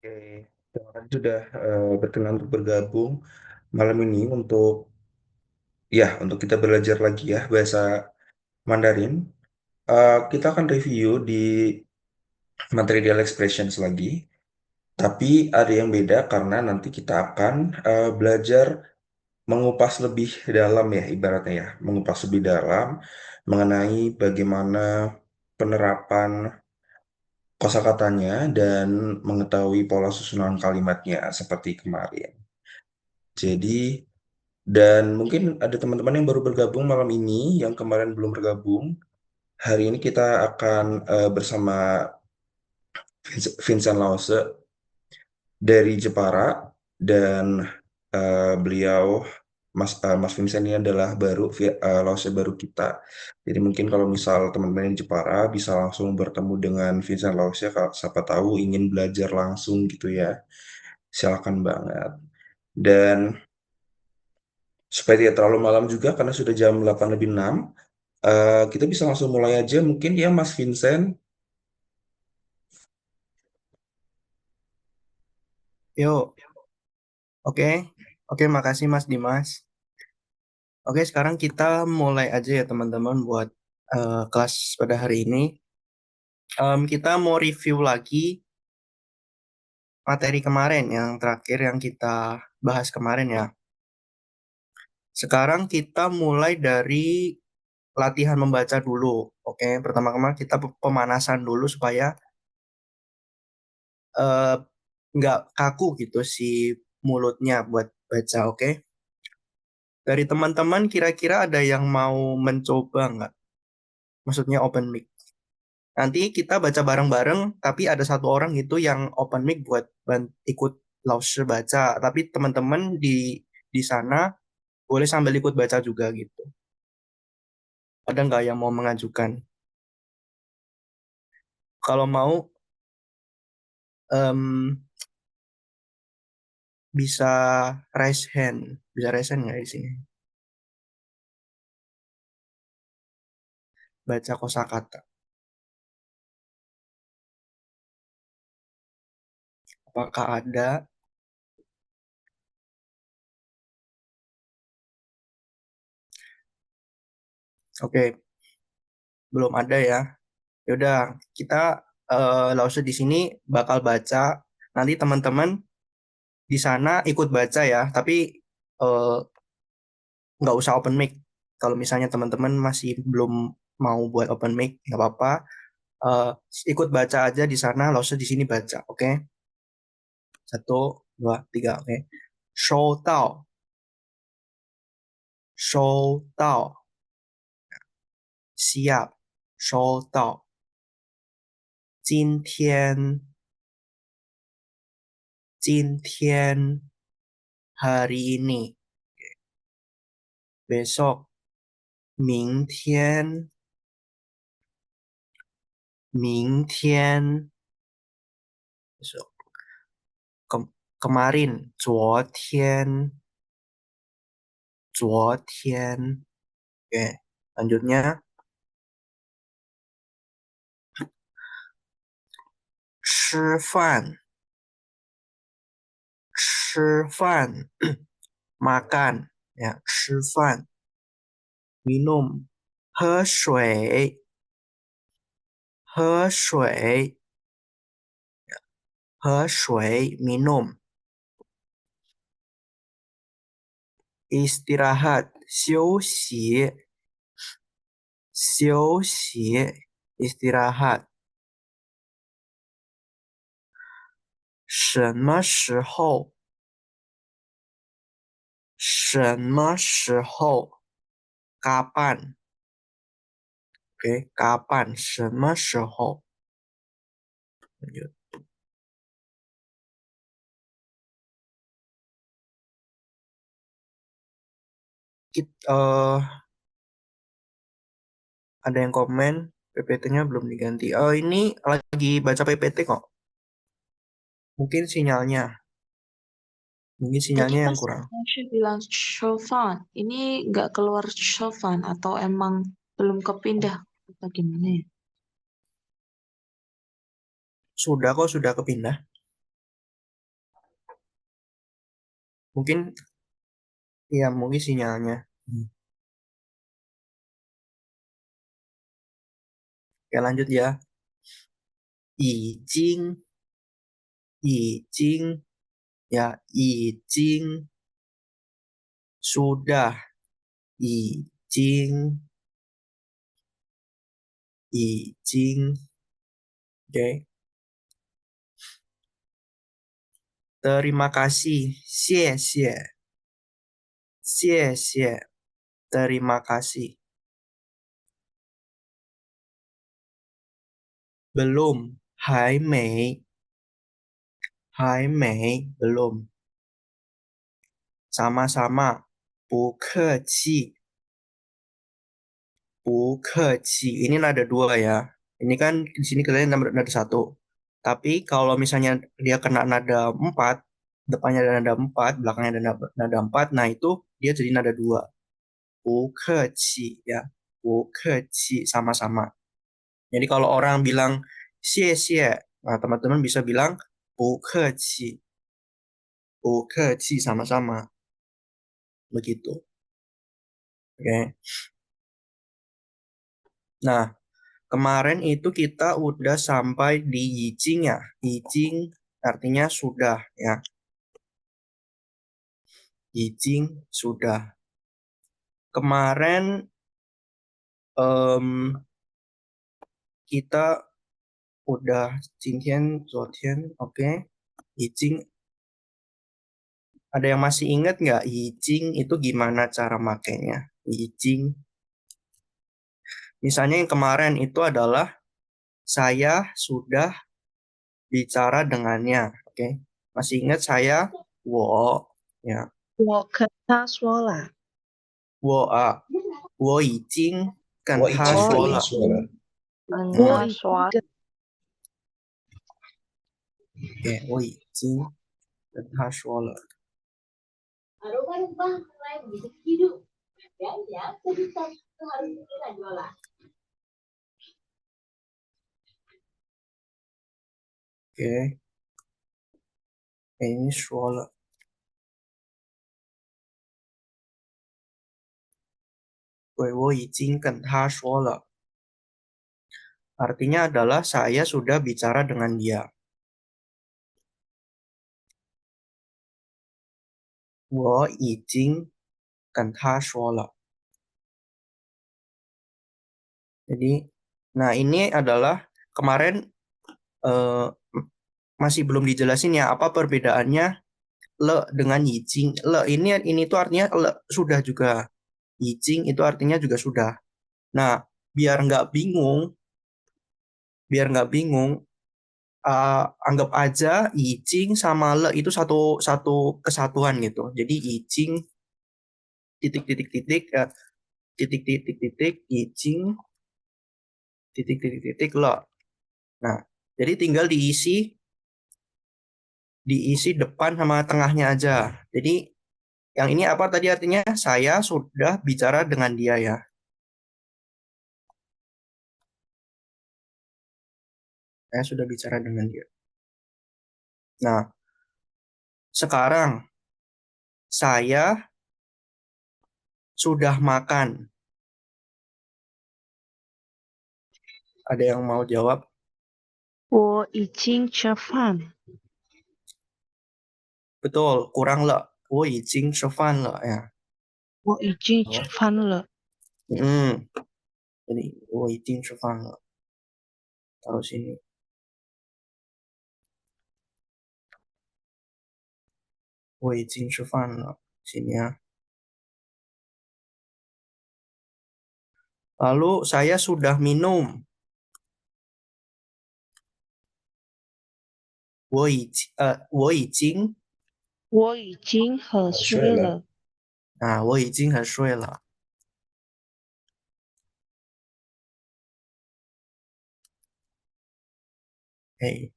Oke, terima kasih sudah berkenan untuk bergabung malam ini untuk kita belajar lagi ya bahasa Mandarin. Kita akan review di material expressions lagi, tapi ada yang beda karena nanti kita akan belajar mengupas lebih dalam ya ibaratnya ya, mengupas lebih dalam mengenai bagaimana penerapan kosakatanya dan mengetahui pola susunan kalimatnya seperti kemarin. Jadi, dan mungkin ada teman-teman yang baru bergabung malam ini, yang kemarin belum bergabung. Hari ini kita akan bersama Vincent Lause dari Jepara dan beliau Mas Vincent ini adalah Lause baru kita. Jadi mungkin kalau misal teman-teman yang Jepara bisa langsung bertemu dengan Vincent Lause, kalau siapa tahu ingin belajar langsung gitu ya. Silakan banget. Dan supaya tidak terlalu malam juga karena sudah jam 8 lebih 6. Kita bisa langsung mulai aja mungkin ya Mas Vincent. Yuk, oke. Oke, makasih Mas Dimas. Oke, sekarang kita mulai aja ya teman-teman buat kelas pada hari ini. Kita mau review lagi materi kemarin yang terakhir yang kita bahas kemarin ya. Sekarang kita mulai dari latihan membaca dulu. Oke, pertama-tama kita pemanasan dulu supaya eh, nggak kaku gitu si mulutnya buat baca, oke? Dari teman-teman kira-kira ada yang mau mencoba nggak? Maksudnya open mic. Nanti kita baca bareng-bareng, tapi ada satu orang itu yang open mic buat ikut Lause baca. Tapi teman-teman di sana boleh sambil ikut baca juga gitu. Ada nggak yang mau mengajukan? Kalau mau, em, bisa raise hand. Bisa raise hand nggak di sini? Baca kosakata. Apakah ada? Oke, belum ada ya. Yaudah, kita Lause di sini bakal baca. Nanti teman-teman di sana ikut baca ya, tapi eh, nggak usah open mic. Kalau misalnya teman-teman masih belum mau buat open mic, nggak apa-apa. Eh, ikut baca aja di sana, nggak usah di sini baca, oke? Satu, dua, tiga, oke? 收到，收到，siap，收到。今天，今天，hari ini，besok，明天，明天，besok，kemarin，昨天，昨天。Oke, lanjutnya 吃饭，吃饭，makan ya, 吃饭，minum，喝水，喝水，喝水，minum，istirahat，休息，休息，istirahat，什么时候？什么时候？kapan？ Oke, kapan? 什么时候？lanjut. Ada yang komen PPT-nya belum diganti. Oh, ini lagi baca PPT kok. Mungkin sinyalnya, mungkin Tadi sinyalnya yang Mas kurang. Tasya bilang Shovan, ini nggak keluar Shovan atau emang belum kepindah atau gimana ya? Sudah kok, sudah kepindah. Mungkin ya mungkin sinyalnya. Oke, lanjut ya. 已经 已经 ya 已经 sudah 已经 已经 oke. Terima kasih 谢谢 谢谢 terima kasih. Belum 还没 belum. Sama-sama 不客气 不客气. Ini nada dua ya. Ini kan di sini kalian nada satu. Tapi kalau misalnya dia kena nada empat, depannya ada nada empat, belakangnya ada nada empat, nah itu dia jadi nada dua. 不客气 ya. 不客气 sama-sama. Jadi kalau orang bilang 谢谢, nah teman-teman bisa bilang 不客气. 不客气 sama-sama. Begitu. Oke. Nah, kemarin itu kita udah sampai di yijing ya. Yijing artinya sudah ya. Yijing sudah. Kemarin kita udah 今天昨天 oke. Yijing ada yang masih ingat nggak yijing itu gimana cara makainya? Yijing. Misalnya yang kemarin itu adalah saya sudah bicara dengannya. Oke. Masih ingat saya? Wo ya. 我跟他说了，我已经跟我已他经跟说了。他说了。跟我已他说跟对，我已经跟他说了。Oke, ini 说了。对，我已经跟他说了。Artinya adalah saya sudah bicara dengan dia. 我已经跟他说了。Jadi, nah ini adalah kemarin masih belum dijelasin ya apa perbedaannya le dengan yijing. Le ini tuh artinya le sudah juga. Yijing itu artinya juga sudah. Nah, biar nggak bingung, anggap aja yijing sama le itu satu satu kesatuan gitu. Jadi yijing titik titik titik titik titik titik yijing titik titik titik le. Nah, jadi tinggal diisi depan sama tengahnya aja. Jadi yang ini apa tadi artinya? Saya sudah bicara dengan dia ya. Saya sudah bicara dengan dia. Nah, sekarang saya sudah makan. Ada yang mau jawab? 我已经吃饭， Betul, kurang le. 我已经吃饭了 ya. 我已经吃饭了， Jadi 我已经吃饭了. Taruh sini. 我已经吃饭了. Sini ya. Lalu saya sudah minum. 我已经我已经喝水睡了。了，我已经很睡了. Hey.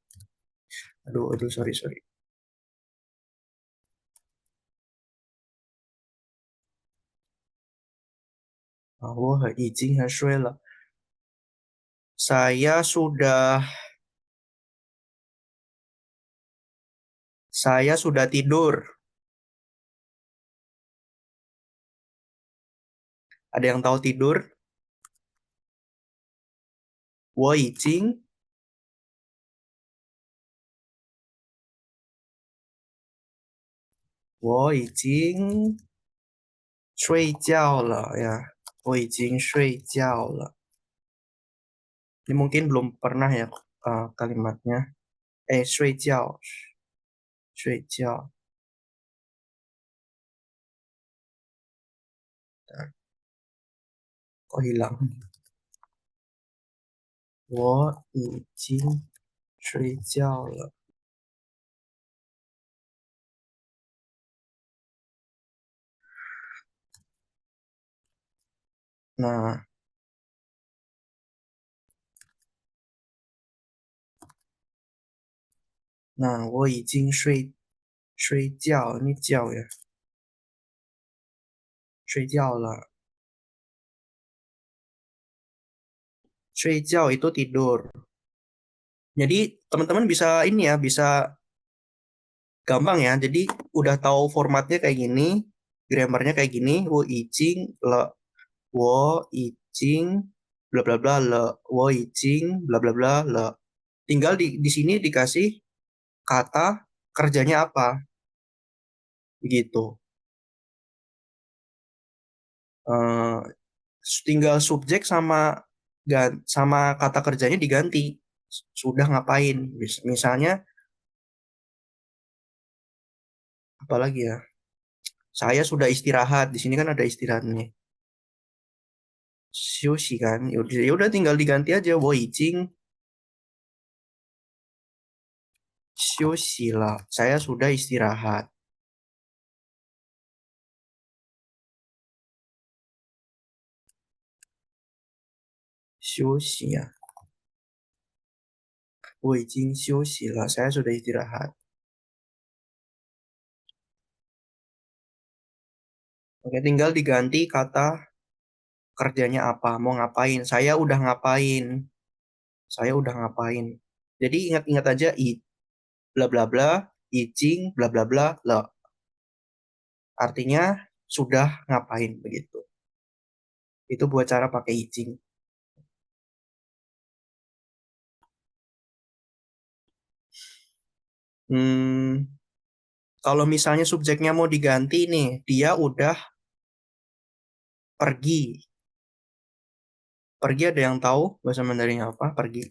Aduh, sorry. 我已经很睡了. Saya sudah tidur. Ada yang tahu tidur? 我已经睡觉了 ya. 我已经睡觉了. Ini mungkin belum pernah ya kalimatnya. 睡觉,睡觉. Kok hilang? 我已经睡觉了. Nah, nah, 我已经睡觉, ini 觉 ya. 睡觉了. 睡觉 itu tidur. Jadi teman-teman bisa ini ya, bisa gampang ya. Jadi udah tahu formatnya kayak gini, grammarnya kayak gini. 我已经了,我已经 bla bla bla 了,我已经 bla bla bla 了. Tinggal di sini dikasih kata kerjanya apa, begitu. Eh, tinggal subjek sama kata kerjanya diganti. Sudah ngapain? Misalnya apalagi ya? Saya sudah istirahat. Di sini kan ada istirahatnya. 休息 kan. Ya udah tinggal diganti aja. 我已经休息了. Saya sudah istirahat.休息 ya. 我已经休息了. Saya sudah istirahat. Oke, tinggal diganti kata kerjanya apa, mau ngapain. Saya udah ngapain. Saya udah ngapain. Jadi ingat-ingat aja bla bla bla, ijing bla bla bla le. Artinya sudah ngapain begitu. Itu buat cara pakai ijing. Kalau misalnya subjeknya mau diganti nih, dia udah pergi. Pergi ada yang tahu bahasa Mandarinnya apa? Pergi.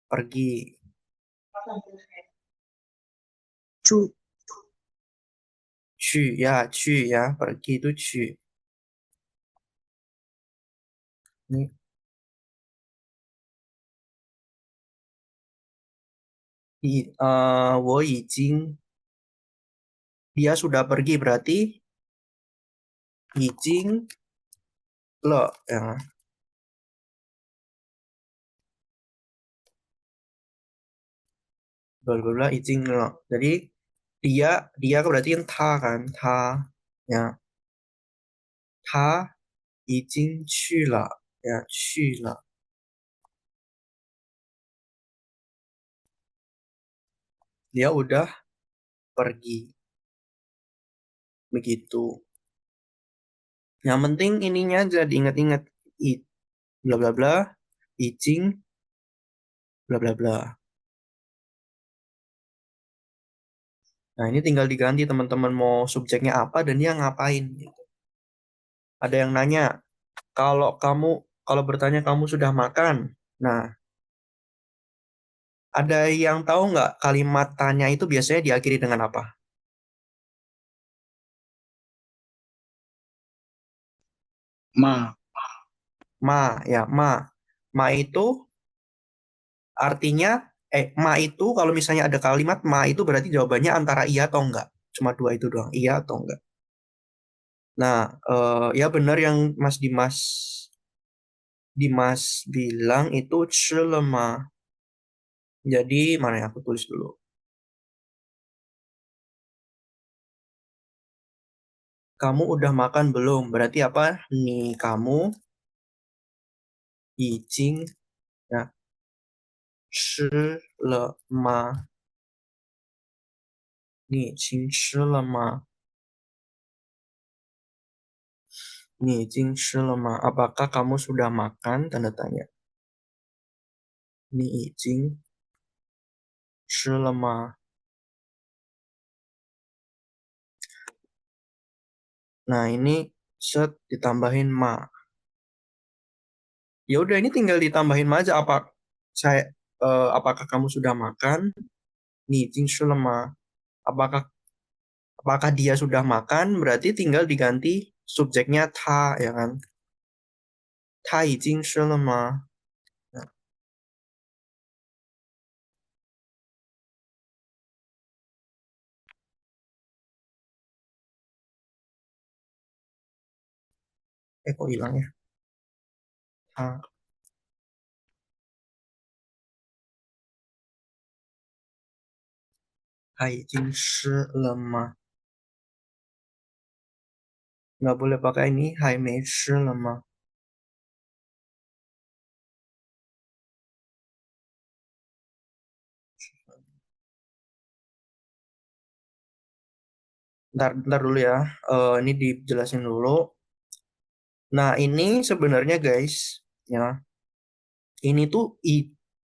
Pergi. 出 去ya, pergi itu 去. Ini. 我已经 dia sudah pergi berarti 已经了 ya. Bla bla bla 已经了. Jadi dia berarti kan ta kan, ta ya. 他已经去了 ya, 去了. Dia udah pergi. Begitu. Yang penting ininya aja diingat-ingat. Bla bla bla, ijing, bla bla bla. Nah, ini tinggal diganti teman-teman mau subjeknya apa dan dia ngapain. Gitu. Ada yang nanya, kalau bertanya kamu sudah makan. Nah, ada yang tahu nggak kalimat tanya itu biasanya diakhiri dengan apa? Ma. Ma, ya, ma. Ma itu artinya, ma itu kalau misalnya ada kalimat ma itu berarti jawabannya antara iya atau enggak. Cuma dua itu doang, iya atau enggak. Nah, ya benar yang Dimas bilang itu 吃了吗? Jadi mana ya, aku tulis dulu. Kamu udah makan belum? Berarti apa? Nih kamu 已经 ya 吃了吗?你已经吃了吗？你已经吃了吗？Apakah kamu sudah makan? Tanda tanya. 你已经吃了吗? Nah, ini set ditambahin ma. Ya udah ini tinggal ditambahin ma aja apakah kamu sudah makan? 你已经吃了吗? Apakah dia sudah makan? Berarti tinggal diganti subjeknya ta ya kan? 他已经吃了吗? Nah, kok hilang ya? Ta. 他已经吃了吗? Nggak boleh pakai ini, 还没吃了吗? Bentar dulu ya. Ini dijelasin dulu. Nah, ini sebenarnya guys, ya. Ini tuh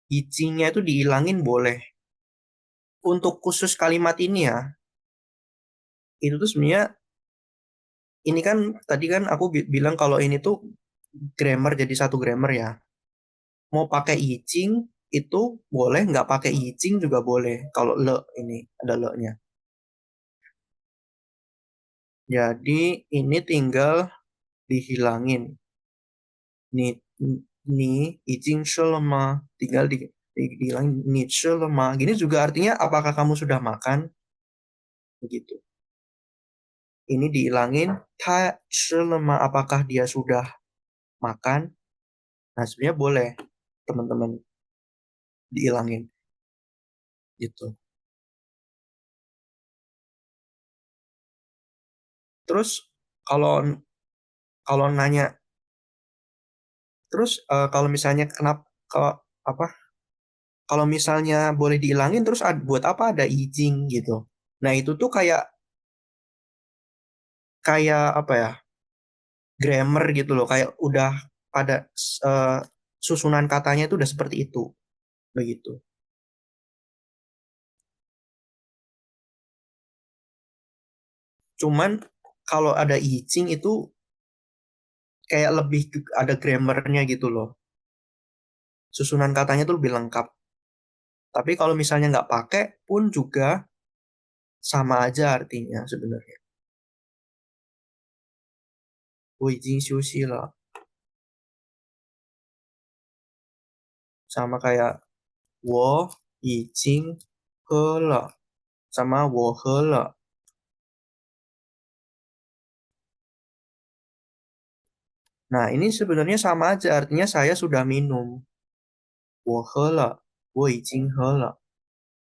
icinya itu dihilangin boleh. Untuk khusus kalimat ini ya, itu tuh sebenarnya ini kan tadi kan aku bilang kalau ini tuh grammar jadi satu grammar ya. Mau pakai icing itu boleh, nggak pakai icing juga boleh. Kalau le ini ada le-nya. Jadi ini tinggal dihilangin. Ni ni icing shelema tinggal dihilangin ni shelema. Gini juga artinya apakah kamu sudah makan? Begitu. Ini dihilangin ta shelema apakah dia sudah makan? Nah, sebenarnya boleh teman-teman dihilangin gitu. Terus kalau kalau nanya terus kalau misalnya kenapa apa kalau misalnya boleh dihilangin terus buat apa ada izin gitu. Nah, itu tuh kayak kayak apa ya? Grammar gitu loh, kayak udah pada eh, susunan katanya itu udah seperti itu. Begitu. Cuman kalau ada izin itu kayak lebih ada grammarnya gitu loh. Susunan katanya tuh lebih lengkap. Tapi kalau misalnya nggak pakai pun juga sama aja artinya sebenarnya. 我已经休息了 sama kayak 我已经喝了 sama 我喝了. Nah, ini sebenarnya sama aja artinya saya sudah minum. 我喝了我已经喝了.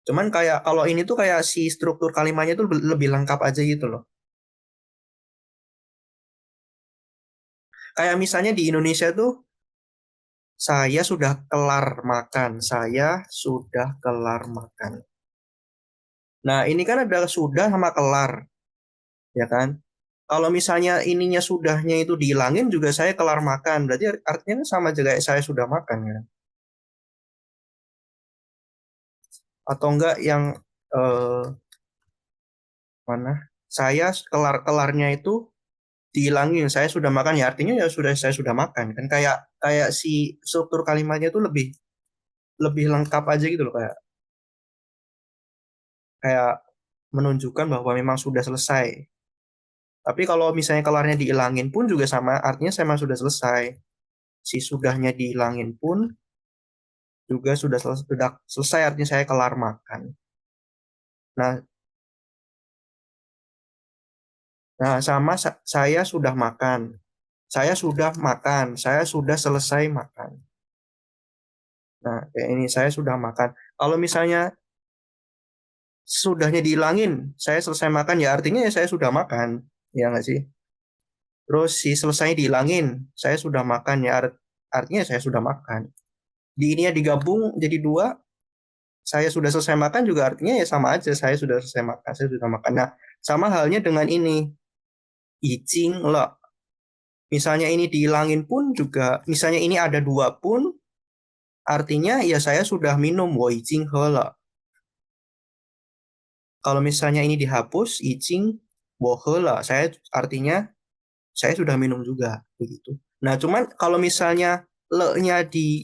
Cuman kayak kalau ini tuh kayak si struktur kalimatnya tuh lebih lengkap aja gitu loh. Kayak misalnya di Indonesia tuh saya sudah kelar makan, saya sudah kelar makan. Nah, ini kan ada sudah sama kelar, ya kan? Kalau misalnya ininya sudahnya itu dihilangin juga saya kelar makan, berarti artinya kan sama juga kayak saya sudah makan ya. Atau enggak yang eh, mana? Saya kelar-kelarnya itu dihilangin, saya sudah makan ya artinya ya sudah saya sudah makan kan kayak kayak si struktur kalimatnya itu lebih lebih lengkap aja gitu loh kayak kayak menunjukkan bahwa memang sudah selesai. Tapi kalau misalnya kelarnya dihilangin pun juga sama, artinya saya memang sudah selesai. Si sudahnya dihilangin pun juga sudah selesai, artinya saya kelar makan. Nah, nah sama saya sudah makan. Saya sudah makan, saya sudah selesai makan. Nah, kayak ini saya sudah makan. Kalau misalnya sudahnya dihilangin, saya selesai makan ya artinya ya saya sudah makan. Ya nggak sih? Terus si selesai dihilangin, saya sudah makan ya artinya saya sudah makan. Di ininya digabung jadi dua, saya sudah selesai makan juga artinya ya sama aja, saya sudah selesai makan, saya sudah makan. Nah, sama halnya dengan ini, icing le. Misalnya ini dihilangin pun juga, misalnya ini ada dua pun, artinya ya saya sudah minum, wo icing he le. Kalau misalnya ini dihapus, icing wo he le, saya artinya saya sudah minum juga, begitu. Nah, cuman kalau misalnya le-nya dihapus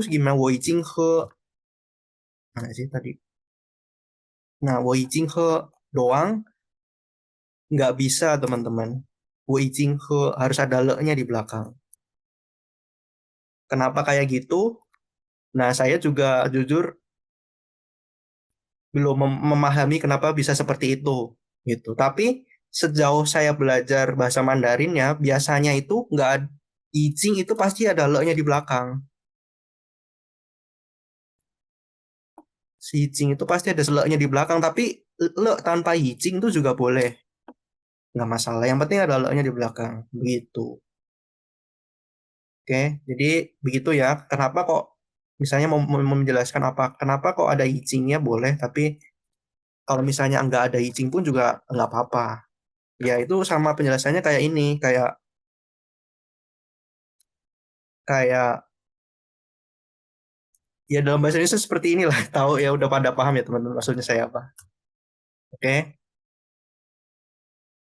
gimana? Wo icing he, mana sih tadi? Nah, wo icing he doang nggak bisa, teman-teman. Wo icing he harus ada le-nya di belakang. Kenapa kayak gitu? Nah, saya juga jujur belum memahami kenapa bisa seperti itu, gitu. Tapi sejauh saya belajar bahasa Mandarin ya, biasanya itu nggak icing itu pasti ada le-nya di belakang. Si icing itu pasti ada le-nya di belakang, tapi le tanpa icing itu juga boleh. Nggak masalah. Yang penting ada le-nya di belakang. Begitu. Oke, jadi begitu ya. Kenapa kok misalnya mau menjelaskan apa? Kenapa kok ada icingnya boleh, tapi kalau misalnya nggak ada icing pun juga nggak apa-apa. Ya itu sama penjelasannya kayak ini, kayak kayak ya dalam bahasa Indonesia seperti inilah. Tahu ya udah pada paham ya teman-teman maksudnya saya apa. Oke.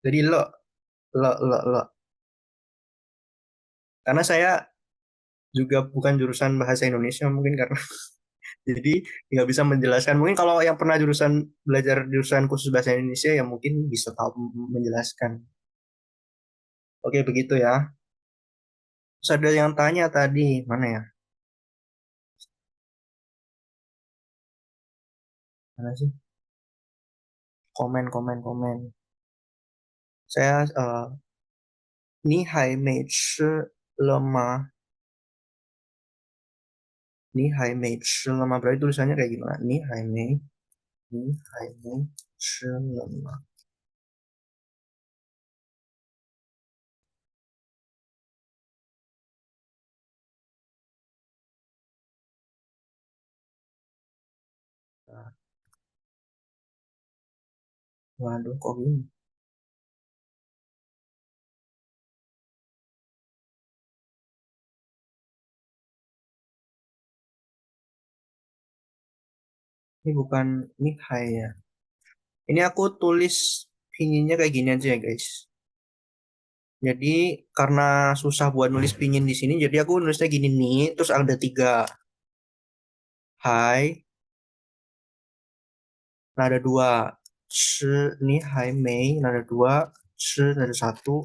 Jadi lo. Karena saya juga bukan jurusan bahasa Indonesia mungkin karena jadi nggak bisa menjelaskan. Mungkin kalau yang pernah belajar jurusan khusus bahasa Indonesia ya mungkin bisa tahu menjelaskan. Oke, begitu ya. Terus ada yang tanya tadi, mana ya? Mana sih? Komen. Saya ni hai mei chi le ma? Ni hai mei chi le ma? Berarti tulisannya kayak gimana? Ni hai mei chi le ma? Waduh, kok gini? Ini bukan ni hai ya. Ini aku tulis pinginnya kayak gini aja ya guys. Jadi karena susah buat nulis pingin di sini, jadi aku nulisnya gini nih, terus ada 3 hai, nada 2, shi nih hai mei, nada 2, shi nada 1,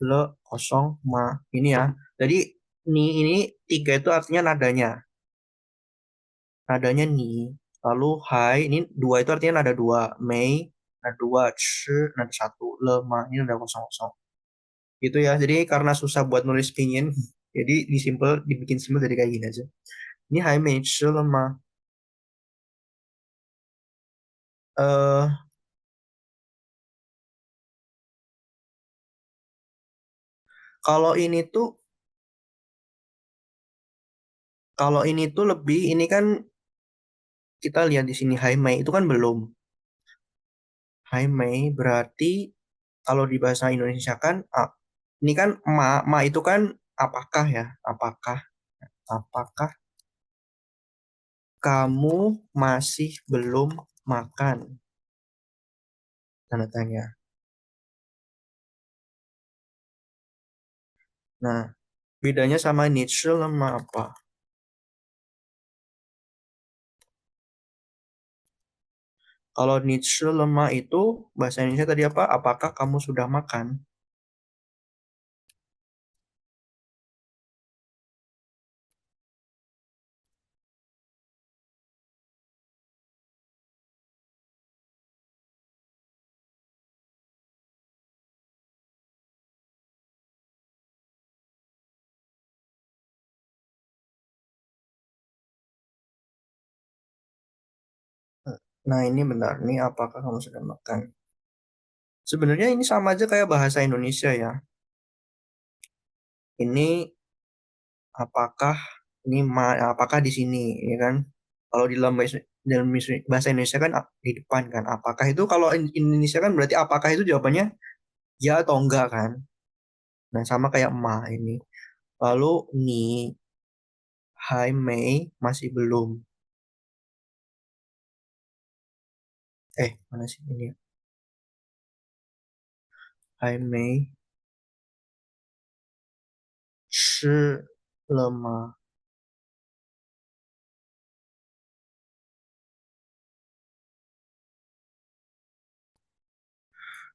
le kosong ma. Ini ya. Jadi ini 3 itu artinya nadanya. Nadanya ni. Lalu hai, ini 2 itu artinya nada 2, mei, nada 2, shi nada 1, le ma, ini nada kosong kosong. Gitu ya. Jadi karena susah buat nulis pingin, jadi dibikin simpel jadi kayak gini aja. Ini hai mei shi le ma. eh kalau ini tuh lebih ini kan kita lihat di sini Hai Mei itu kan belum. Hai Mei berarti kalau di bahasa Indonesia kan ini kan ma itu kan apakah ya? Apakah kamu masih belum makan? Tanda tanya. Nah, bedanya sama Nietzsche lemah apa? Kalau Nietzsche lemah itu bahasa Indonesia tadi apa? Apakah kamu sudah makan? Nah, ini benar. Ini apakah kamu sudah makan? Sebenarnya ini sama aja kayak bahasa Indonesia ya. Ini apakah apakah di sini ya kan? Kalau di dalam bahasa Indonesia kan di depan kan. Apakah itu kalau Indonesia kan berarti apakah itu jawabannya ya atau enggak kan. Nah, sama kayak ma ini. Lalu ni, hai Mei masih belum. Mana sih ini? Hai Mei 吃了吗?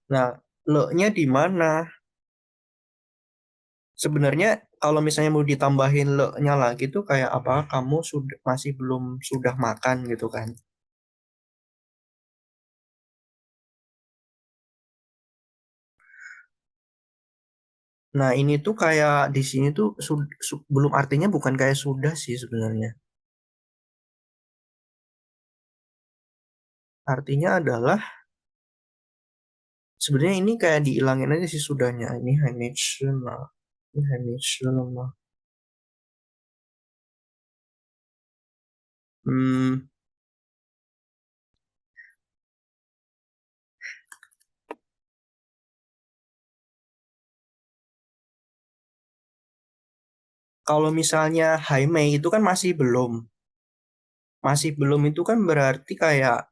Nah, le-nya di mana? Sebenarnya kalau misalnya mau ditambahin le-nya lagi tuh kayak apa? Kamu masih belum sudah makan gitu kan? Nah, ini tuh kayak di sini tuh belum artinya bukan kayak sudah sih sebenarnya. Artinya adalah sebenarnya ini kayak dihilangin aja sih sudahnya. Ini Heimatschema. Ini Heimatschema. Kalau misalnya Haimei itu kan masih belum. Masih belum itu kan berarti kayak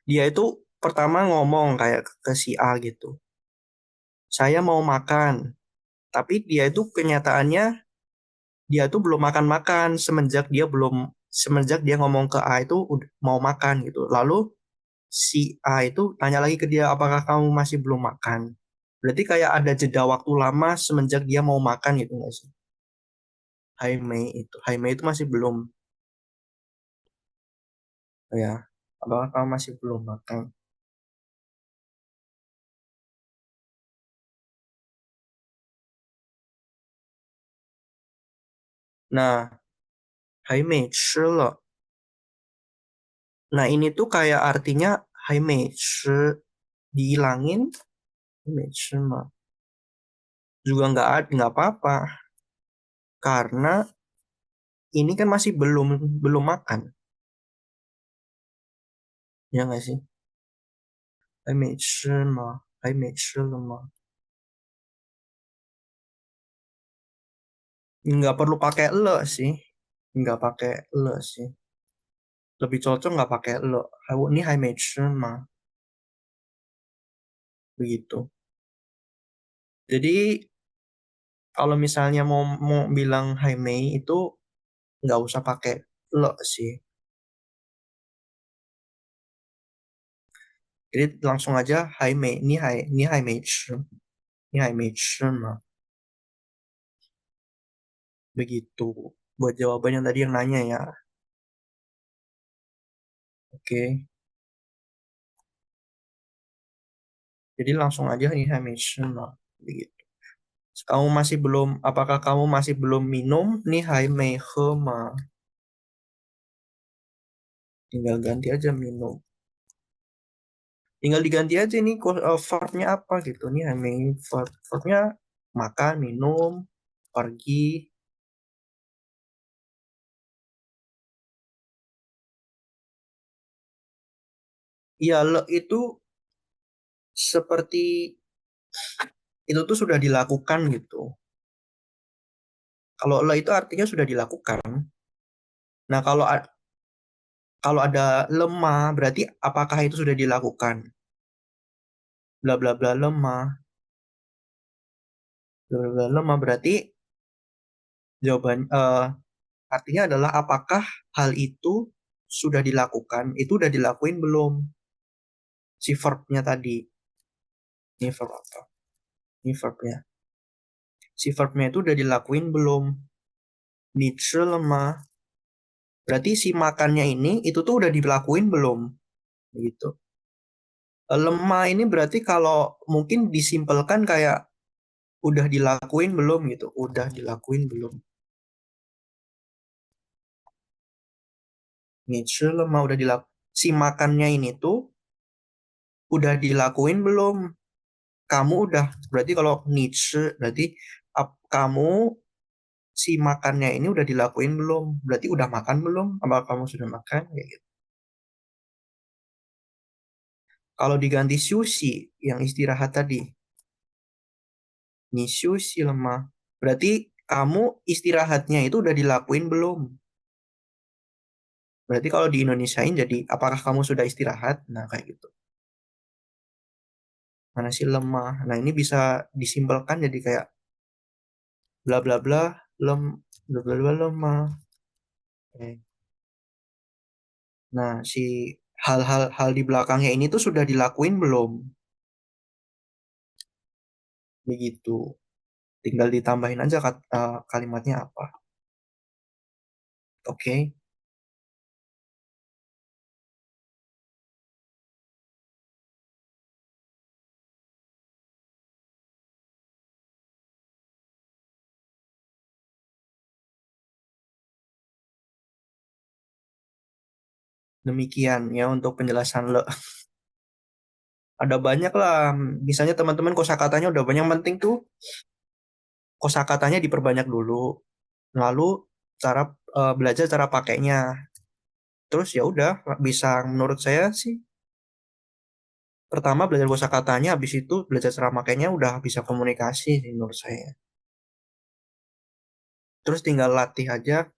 dia itu pertama ngomong kayak ke si A gitu. Saya mau makan. Tapi dia itu kenyataannya dia tuh belum makan-makan semenjak dia ngomong ke A itu udah mau makan gitu. Lalu si A itu tanya lagi ke dia apakah kamu masih belum makan. Berarti kayak ada jeda waktu lama semenjak dia mau makan gitu nggak sih? Hai Mei itu masih belum ya. Apakah kamu masih belum makan? Nah, Hai Mei 吃了. Nah, ini tuh kayak artinya Hai Mei 吃 dihilangin Hai Mei 吃 mah. Juga nggak apa-apa karena ini kan masih belum belum makan. Ya nggak sih? Hai Mei 吃 mah. Hai Mei 吃了吗? Nggak perlu pakai le sih. Nggak pakai le sih. Lebih cocok nggak pakai le. Ini Hai Mei 吃 mah. Begitu. Jadi kalau misalnya mau bilang Hai Mei itu nggak usah pakai le sih. Jadi langsung aja Hai Mei. Ini Hai Mei 吃. Ini Hai Mei 吃 mah. Begitu. Buat jawaban yang tadi yang nanya ya. Oke. Jadi langsung aja ini Hai Mei 吃 mah. Begitu. Apakah kamu masih belum minum? Nih Hai Mei He mah. Tinggal ganti aja minum. Tinggal diganti aja nih verbnya apa gitu. Nih Hai Mei verbnya makan, minum, pergi. Iya, le itu seperti itu tuh sudah dilakukan gitu. Kalau le itu artinya sudah dilakukan. Nah, kalau ada lemah berarti apakah itu sudah dilakukan? Bla bla bla lemah. Bla bla bla lemah berarti jawaban artinya adalah apakah hal itu sudah dilakukan? Itu udah dilakuin belum? Si verbnya tadi. Ini verb apa? Ini verbnya. Si verbnya itu udah dilakuin belum? 你吃了吗? Berarti si makannya ini itu tuh udah dilakuin belum? Gitu. Lemah ini berarti kalau mungkin disimpelkan kayak udah dilakuin belum gitu. Udah dilakuin belum. 你吃了吗? Udah dilakuin. Si makannya ini tuh udah dilakuin belum? Kamu udah berarti kalau 你吃 berarti kamu si makannya ini udah dilakuin belum? Berarti udah makan belum? Apa kamu sudah makan? Kayak gitu. Kalau diganti sushi yang istirahat tadi, ni sushi lemah. Berarti kamu istirahatnya itu udah dilakuin belum? Berarti kalau di Indonesiain jadi apakah kamu sudah istirahat? Nah, kayak gitu. Mana sih lemah? Nah, ini bisa disimpelkan jadi kayak bla bla bla bla bla bla lemah. Oke. Nah, si hal-hal di belakangnya ini tuh sudah dilakuin belum? Begitu. Tinggal ditambahin aja kalimatnya apa. Oke. Demikian ya untuk penjelasan le. Ada banyak lah. Misalnya teman-teman kosakatanya udah banyak, penting tuh kosakatanya diperbanyak dulu. Lalu cara belajar cara pakainya. Terus ya udah bisa, menurut saya sih pertama belajar kosakatanya, habis itu belajar cara makainya, udah bisa komunikasi sih menurut saya. Terus tinggal latih aja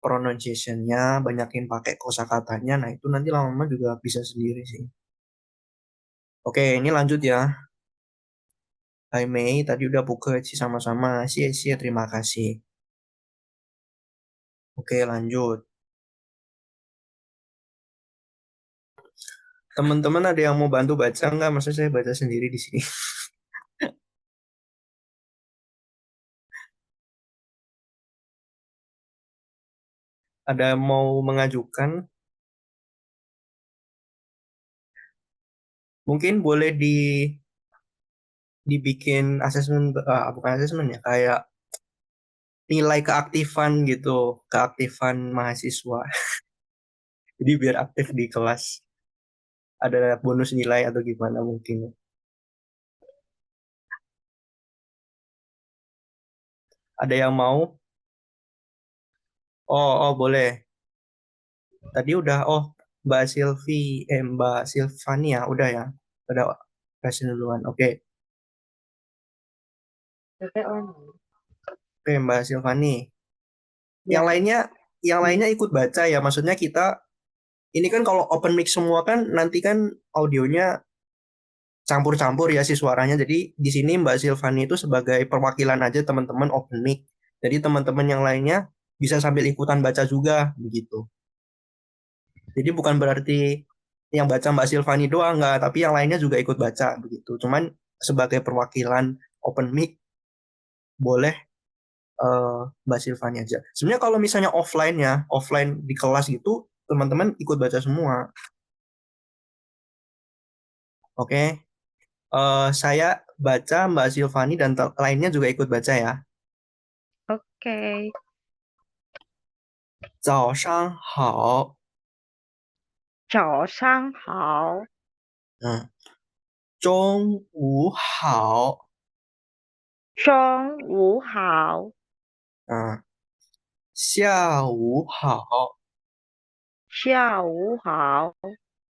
pronunciation-nya, banyakin pakai kosakatanya. Nah, itu nanti lama-lama juga bisa sendiri sih. Oke, ini lanjut ya. Hai Mei, tadi udah buka sih sama-sama. Sia-sia, terima kasih. Oke, lanjut. Teman-teman ada yang mau bantu baca nggak? Masa saya baca sendiri di sini? Ada yang mau mengajukan? Mungkin boleh dibikin asesmen, bukan asesmen ya, kayak nilai keaktifan gitu, keaktifan mahasiswa. Jadi biar aktif di kelas. Ada bonus nilai atau gimana mungkin. Ada yang mau? Oh, boleh. Tadi udah, Mbak Silvania, udah ya? Udah kasih duluan. Oke, oke Mbak Silvani. Yang Ya. lainnya, ikut baca ya. Maksudnya kita, ini kan kalau open mic semua kan nanti kan audionya campur-campur ya si suaranya. Jadi di sini Mbak Silvani itu sebagai perwakilan aja teman-teman open mic. Jadi teman-teman yang lainnya bisa sambil ikutan baca juga begitu. Jadi bukan berarti yang baca Mbak Silvani doang nggak, tapi yang lainnya juga ikut baca begitu. Cuman sebagai perwakilan open mic boleh Mbak Silvani aja. Sebenarnya kalau misalnya offline di kelas gitu, teman-teman ikut baca semua. Oke. Saya baca, Mbak Silvani dan lainnya juga ikut baca ya. Oke. 早上好，早上好，嗯，中午好，中午好，嗯，下午好，下午好，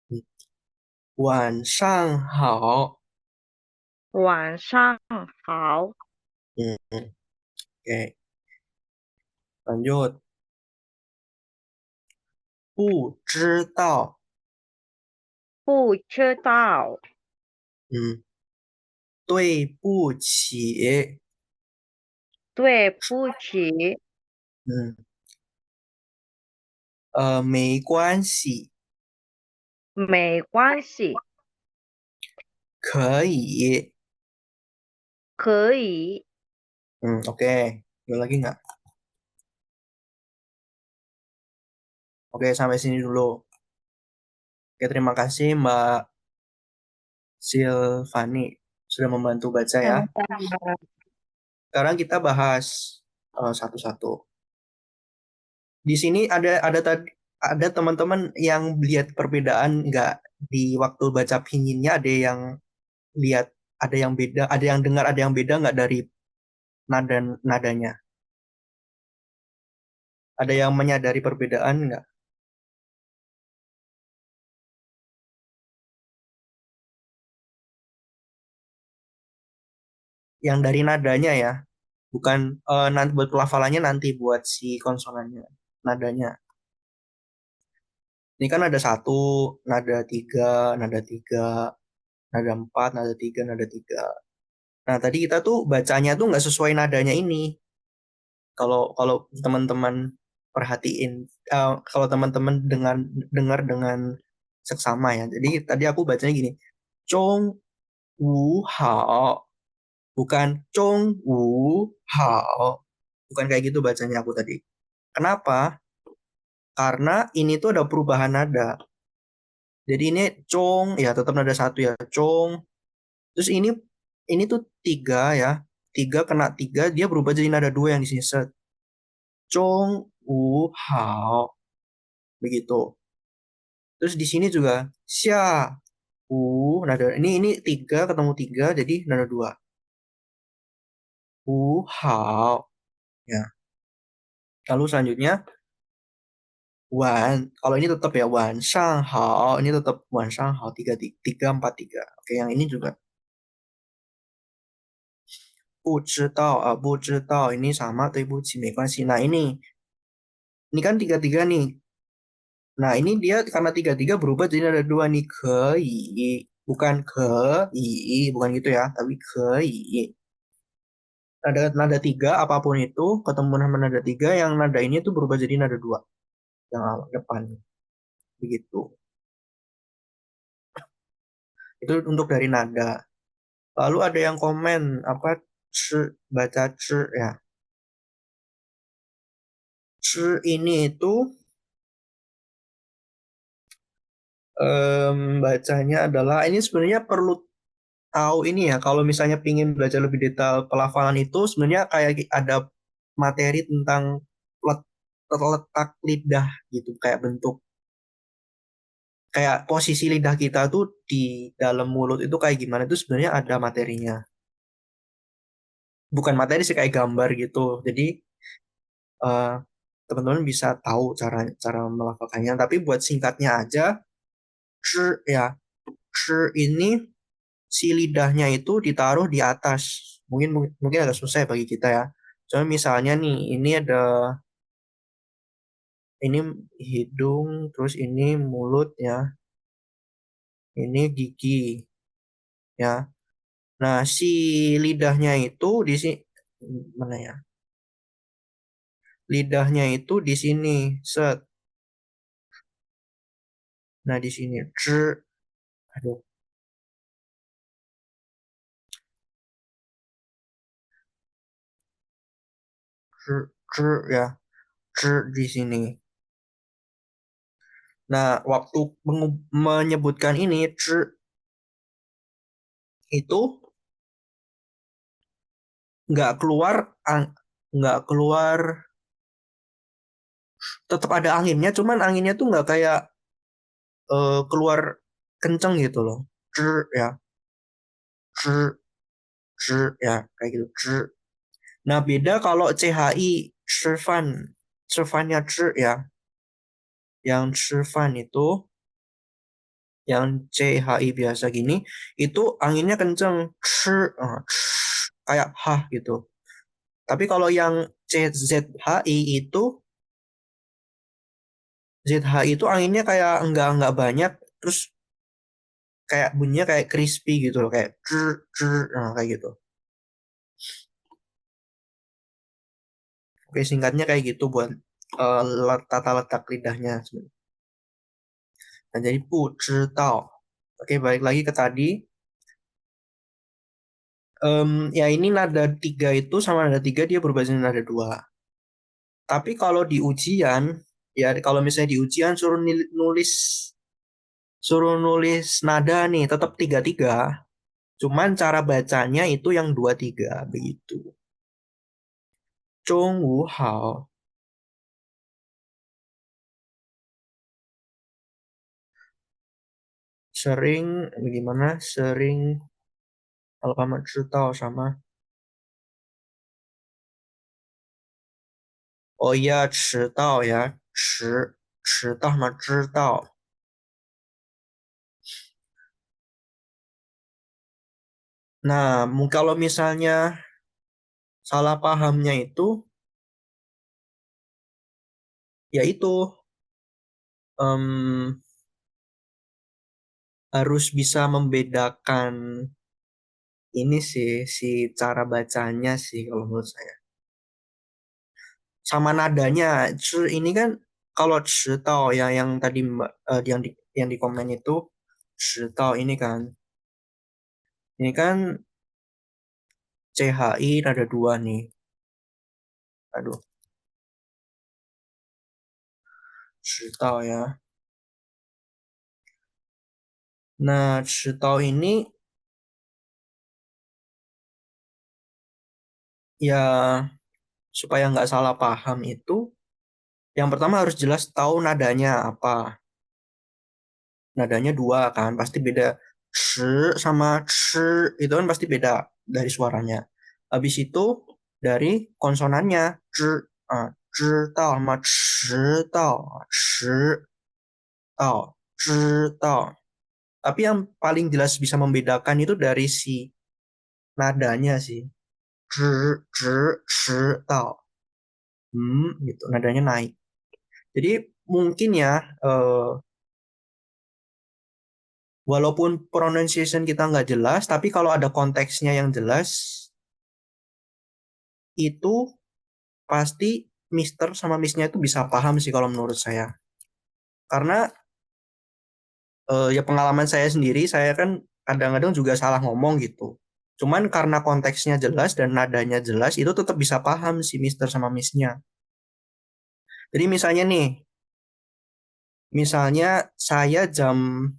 嗯，晚上好，晚上好，嗯，oke, lanjut. 不知道，不知道，嗯，对不起，对不起，嗯，没关系，没关系，可以，可以。oke. Ada lagi nggak? Oke, sampai sini dulu. Oke, terima kasih Mbak Silvani sudah membantu baca ya. Sama-sama. Sekarang kita bahas satu-satu. Di sini ada teman-teman yang lihat perbedaan nggak di waktu baca pinginnya, ada yang lihat, ada yang beda, ada yang dengar, ada yang beda nggak dari nadanya? Ada yang menyadari perbedaan nggak? Yang dari nadanya ya, bukan nanti buat pelafalannya, nanti buat si konsonannya, nadanya. Ini kan ada satu, nada tiga, nada empat, nada tiga, nada tiga. Nah, tadi kita tuh bacanya tuh nggak sesuai nadanya ini. Kalau kalau teman-teman perhatiin, kalau teman-teman dengar dengan seksama ya. Jadi tadi aku bacanya gini, Zhong Wu Hao, bukan Zhong Wu Hao, bukan kayak gitu bacanya aku tadi. Kenapa? Karena ini tuh ada perubahan nada. Jadi ini Zhong, ya tetap nada satu ya, Zhong. Terus ini tuh tiga ya, tiga kena tiga, dia berubah jadi nada dua yang di sini set. Zhong Wu Hao, begitu. Terus di sini juga Xia Wu, nada ini tiga ketemu tiga jadi nada dua. Wu Hao, ya. Lalu selanjutnya Wan, kalau ini tetap ya Wan Shang Hao, ini tetap Wan Shang Hao tiga tiga empat tiga. Oke, yang ini juga 不知道 不知道 ini sama 对不起没关系. Nah, ini kan tiga tiga nih. Nah, ini dia karena tiga tiga berubah jadi ada dua nih, ke bukan bukan gitu ya, tapi nada tiga apapun itu ketemu sama nada tiga, yang nada ini tuh berubah jadi nada dua yang depan, begitu. Itu untuk dari nada. Lalu ada yang komen apa, baca ya. Ini itu bacanya adalah, ini sebenarnya perlu tahu ini ya, kalau misalnya pingin belajar lebih detail pelafalan itu sebenarnya kayak ada materi tentang letak lidah gitu, kayak bentuk, kayak posisi lidah kita tuh di dalam mulut itu kayak gimana, itu sebenarnya ada materinya. Bukan materi sih, kayak gambar gitu. Jadi eh, teman-teman bisa tahu cara cara melafalkannya. Tapi buat singkatnya aja, ya, ini si lidahnya itu ditaruh di atas. Mungkin mungkin agak susah ya bagi kita ya. Soalnya misalnya nih, ini hidung, terus ini mulut ya, ini gigi ya. Nah, si lidahnya itu di sini, mana ya? Lidahnya itu di sini, set. Nah, di sini, aduh, ya, di sini. Nah, waktu menyebutkan ini, itu nggak keluar, nggak keluar, tetap ada anginnya, cuman anginnya tuh nggak kayak keluar kenceng gitu loh. Ya, ya, kayak gitu. Nah, beda kalau CHI, Chifan, Chifannya ya, yang Chifan itu, yang CHI biasa gini, itu anginnya kenceng, kayak hah gitu. Tapi kalau yang ZHI itu, ZHI itu anginnya kayak enggak banyak, terus kayak bunyinya kayak crispy gitu loh, kayak nah, kayak gitu. Oke, singkatnya kayak gitu buat tata letak lidahnya. Nah, jadi 不知道. Oke, balik lagi ke tadi. Ya, ini nada tiga itu sama nada tiga dia berubah jadi nada dua. Tapi kalau di ujian, ya kalau misalnya di ujian suruh nulis nada nih, tetap tiga tiga. Cuman cara bacanya itu yang dua tiga begitu. 中午好. Sering gimana? Sering alamat 知道 sama Oh iya, 迟到 ya. 迟到 sama 知道. Nah, kalau misalnya salah pahamnya itu, yaitu harus bisa membedakan ini sih, si cara bacanya sih kalau menurut saya. Sama nadanya, ini kan kalau 迟到 ya yang tadi yang di komen itu 迟到 ini kan CHI nada 2 nih. Aduh, 迟到 ya. Nah, 迟到 ini ya supaya nggak salah paham itu, yang pertama harus jelas tahu nadanya apa. Nadanya 2 kan, pasti beda. Sama itu kan pasti beda dari suaranya. Habis itu dari konsonannya. 知道 sama 迟到. Tapi yang paling jelas bisa membedakan itu dari si nadanya sih. 迟到. Gitu, nadanya naik. Jadi mungkin ya, walaupun pronunciation kita nggak jelas, tapi kalau ada konteksnya yang jelas, itu pasti Mister sama Miss-nya itu bisa paham sih kalau menurut saya. Karena ya pengalaman saya sendiri, saya kan kadang-kadang juga salah ngomong gitu. Cuman karena konteksnya jelas dan nadanya jelas, itu tetap bisa paham si Mister sama Miss-nya. Jadi misalnya saya jam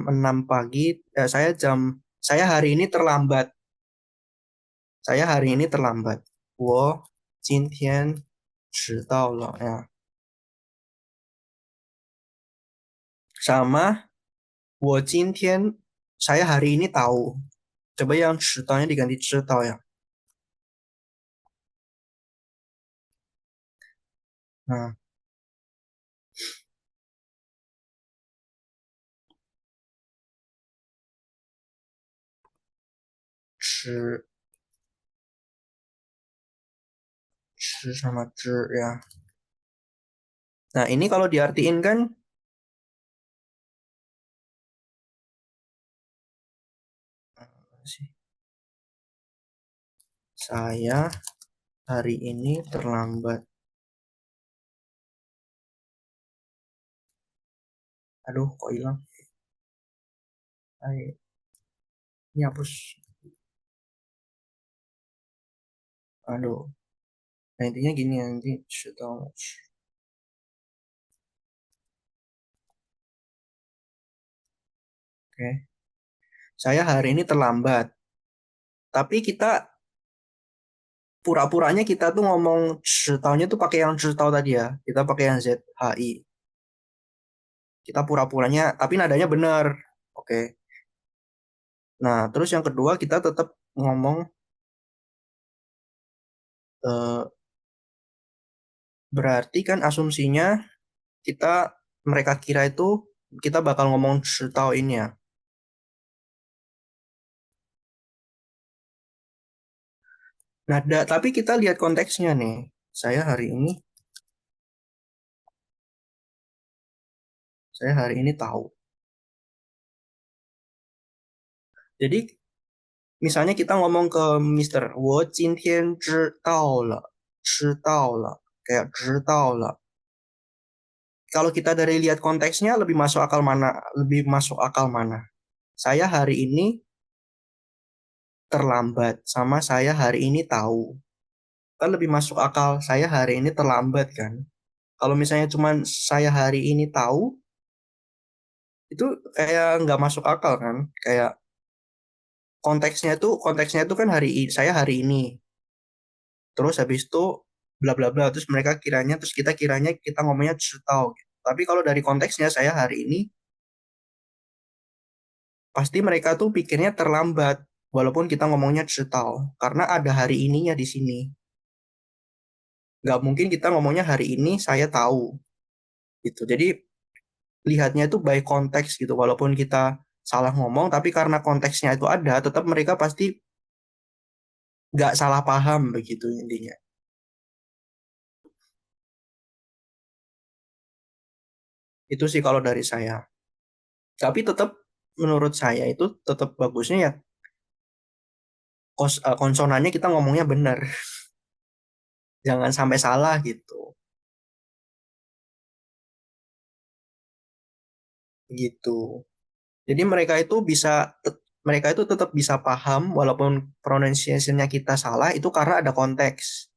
6 pagi, saya hari ini terlambat. Saya hari ini terlambat. 我今天迟到了 ya. Sama 我今天 saya hari ini tahu. Coba yang 迟到nya diganti 知道 ya. Nah, 吃 sama 知 ya. Nah, ini kalau diartiin kan saya hari ini terlambat. Aduh, kok hilang? Ini hapus. Aduh. Nah, intinya gini nanti 知道. Oke. Saya hari ini terlambat. Tapi kita pura-puranya kita tuh ngomong 迟到nya tuh pakai yang 知道 tadi ya. Kita pakai yang ZHI. Kita pura-puranya, tapi nadanya benar. Oke. Nah, terus yang kedua kita tetap ngomong berarti kan asumsinya mereka kira itu kita bakal ngomong 知道 ini ya. Nada, tapi kita lihat konteksnya nih. Saya hari ini tahu. Jadi misalnya kita ngomong ke Mister, 我今天知道了. Kayak 知道了. Kalau kita dari lihat konteksnya lebih masuk akal mana? Saya hari ini terlambat sama saya hari ini tahu. Kan lebih masuk akal saya hari ini terlambat kan. Kalau misalnya cuman saya hari ini tahu, itu kayak nggak masuk akal kan. Kayak konteksnya tuh kan saya hari ini. Terus habis itu bla bla bla, terus kita kiranya kita ngomongnya 知道 gitu. Tapi kalau dari konteksnya saya hari ini, pasti mereka tuh pikirnya terlambat walaupun kita ngomongnya 知道 karena ada hari ininya di sini. Nggak mungkin kita ngomongnya hari ini saya tahu gitu. Jadi lihatnya itu by konteks gitu. Walaupun kita salah ngomong, tapi karena konteksnya itu ada, tetap mereka pasti nggak salah paham begitu intinya. Itu sih kalau dari saya. Tapi tetap menurut saya itu tetap bagusnya ya konsonannya kita ngomongnya benar. Jangan sampai salah gitu. Gitu. Jadi mereka itu tetap bisa paham walaupun pronunciation-nya kita salah itu karena ada konteks.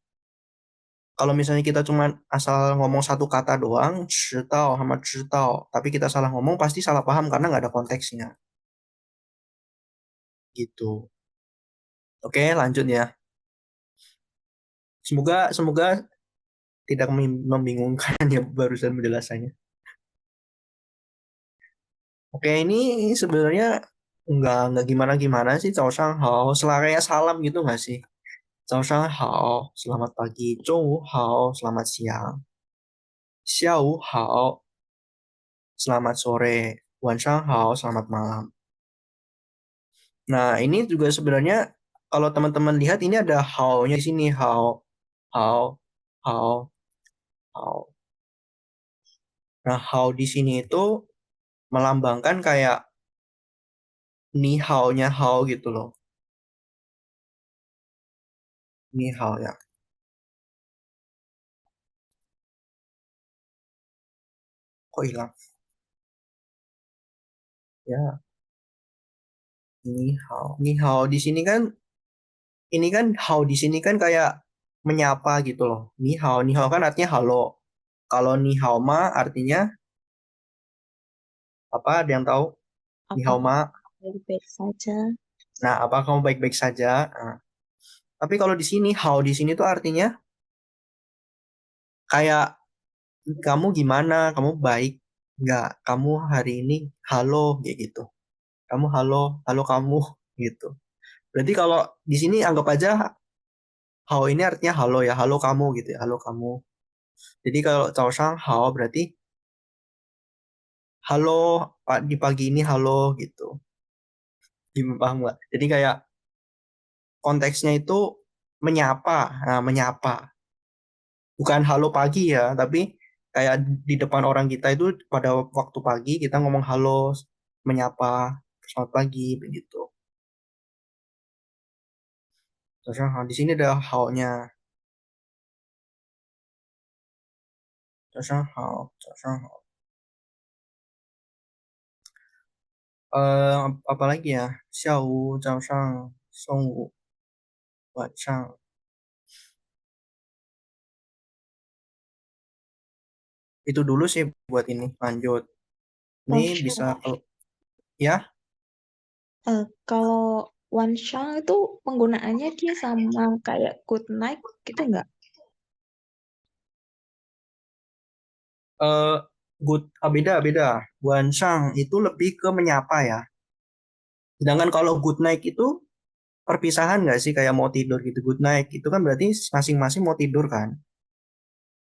Kalau misalnya kita cuma asal ngomong satu kata doang, 知道 sama 知道, tapi kita salah ngomong pasti salah paham karena nggak ada konteksnya. Gitu. Oke, lanjut ya. Semoga semoga tidak membingungkan ya barusan penjelasannya. Oke, ini sebenarnya nggak gimana-gimana sih, 早上好, kayak salam gitu nggak sih? 早上好, selamat pagi. 中午好, selamat siang. 下午好, selamat sore. 晚上好, selamat malam. Nah, ini juga sebenarnya kalau teman-teman lihat ini ada how-nya di sini, how, how, how. Nah, how di sini itu melambangkan kayak ni hao-nya how gitu loh. Ni hao ya. Kok hilang? Ya, ni hao. Ni hao di sini kan ini kan how di sini kan kayak menyapa gitu loh. Ni hao kan artinya halo. Kalau ni hao ma artinya apa? Ada yang tahu? Ni hao Apakah ma. baik-baik saja? Nah, apa kamu baik-baik saja? Nah, tapi kalau di sini how di sini tuh artinya kayak kamu gimana? Kamu baik nggak? Kamu hari ini halo kayak gitu. Kamu halo, halo kamu gitu. Berarti kalau di sini anggap aja how ini artinya halo ya, halo kamu gitu ya, halo kamu. Jadi kalau 早上好 berarti halo Pak di pagi ini halo gitu. Gimana paham nggak? Jadi kayak konteksnya itu menyapa, nah, menyapa. Bukan halo pagi ya, tapi kayak di depan orang kita itu pada waktu pagi kita ngomong halo, menyapa, selamat pagi begitu. Terus di sini ada how-nya. 早上好，早上好。apa lagi ya? 下午、早上、中午、晚上. Itu dulu sih buat ini. Lanjut. Ini Oh, bisa sure. ya. Kalau one shot itu penggunaannya dia sama kayak good night gitu nggak? eh beda. Guansang itu lebih ke menyapa ya. Sedangkan kalau good night itu perpisahan nggak sih kayak mau tidur gitu. Good night itu kan berarti masing-masing mau tidur kan.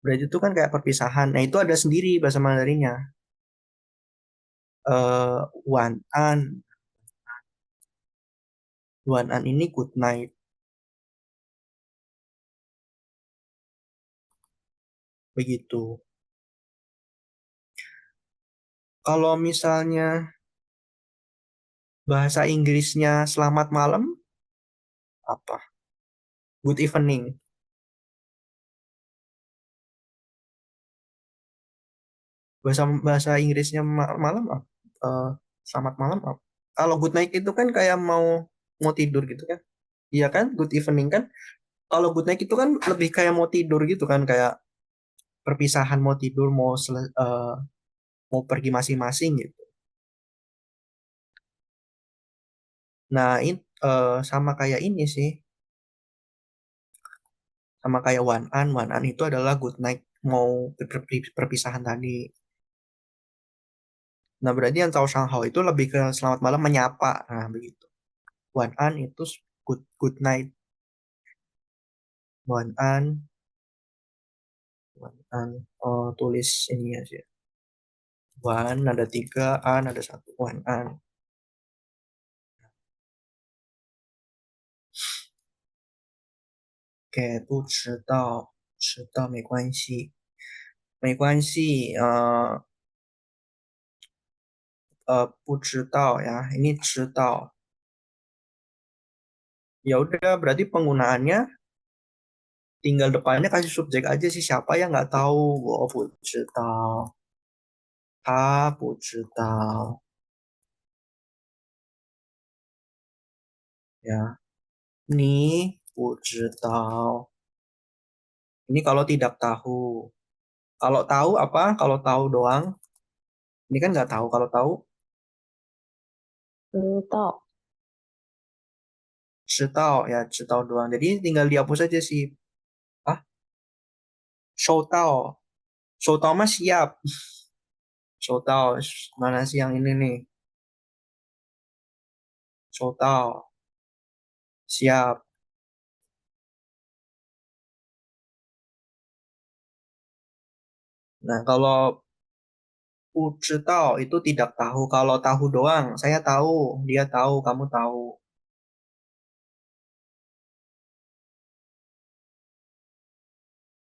Berarti itu kan kayak perpisahan. Nah, itu ada sendiri bahasa Mandarinnya. Wan an. Wan an ini good night. Begitu. Kalau misalnya bahasa Inggrisnya selamat malam, apa? Good evening. Bahasa bahasa Inggrisnya malam apa? Selamat malam apa? Kalau good night itu kan kayak mau mau tidur gitu kan? Iya kan? Good evening kan? Kalau good night itu kan lebih kayak mau tidur gitu kan? Kayak perpisahan mau tidur, mau pergi masing-masing gitu. Nah, sama kayak ini sih. Sama kayak one an. One an itu adalah good night, mau perpisahan tadi. Nah, berarti yang tahu Shanghai itu lebih ke selamat malam menyapa. Nah, begitu. One an itu good night. One an Wan-an. Oh, tulis ini aja. Wan ada 3, an ada 1. Wan-an. Oke, 不知道，知道没关系，没关系。不知道ya. Ini 知道. Ya udah, berarti penggunaannya tinggal depannya kasih subjek aja sih, siapa yang nggak tahu. 我不知道，他不知道 ya. 你不知道 ini kalau tidak tahu. Kalau tahu apa? Kalau tahu doang. Ini kan nggak tahu. Kalau tahu 知道 知道 ya, 知道 doang. Jadi tinggal dihapus aja sih. Ah, 收到. 收到 mah siap. 收到 mana sih yang ini nih? 收到 siap. Nah, kalau 不知道 itu tidak tahu. Kalau tahu doang, saya tahu, dia tahu, kamu tahu.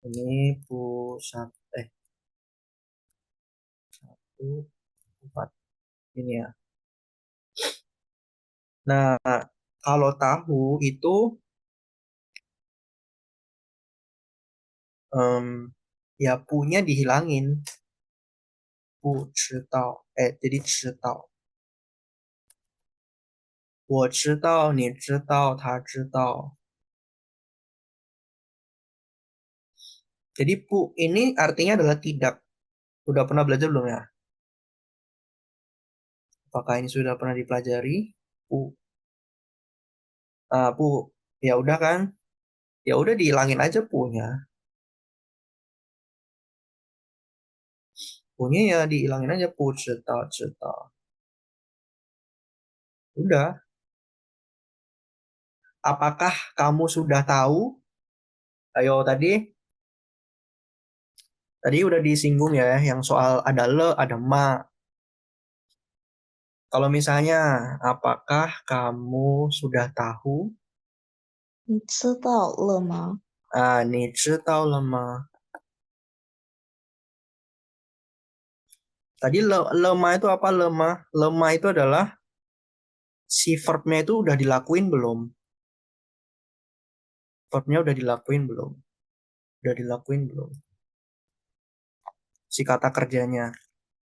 Ini pusat 1, 4 ini ya. Nah, kalau tahu itu ya punya dihilangin. 不知道 jadi 知道. 我知道，你知道，他知道. Jadi ini artinya adalah tidak. Udah pernah belajar belum ya? Apakah ini sudah pernah dipelajari? Pu. Pu. Ya udah kan? Ya udah dihilangin aja punya. Punya ya dihilangin aja 不知道, 知道. Udah. Apakah kamu sudah tahu? Ayo tadi udah disinggung ya yang soal ada le, ada ma. Kalau misalnya apakah kamu sudah tahu? 你知道了吗？你知道了吗? Tadi lemah itu apa lemah? Lemah itu adalah si verbnya itu udah dilakuin belum? Verbnya udah dilakuin belum? Udah dilakuin belum? Si kata kerjanya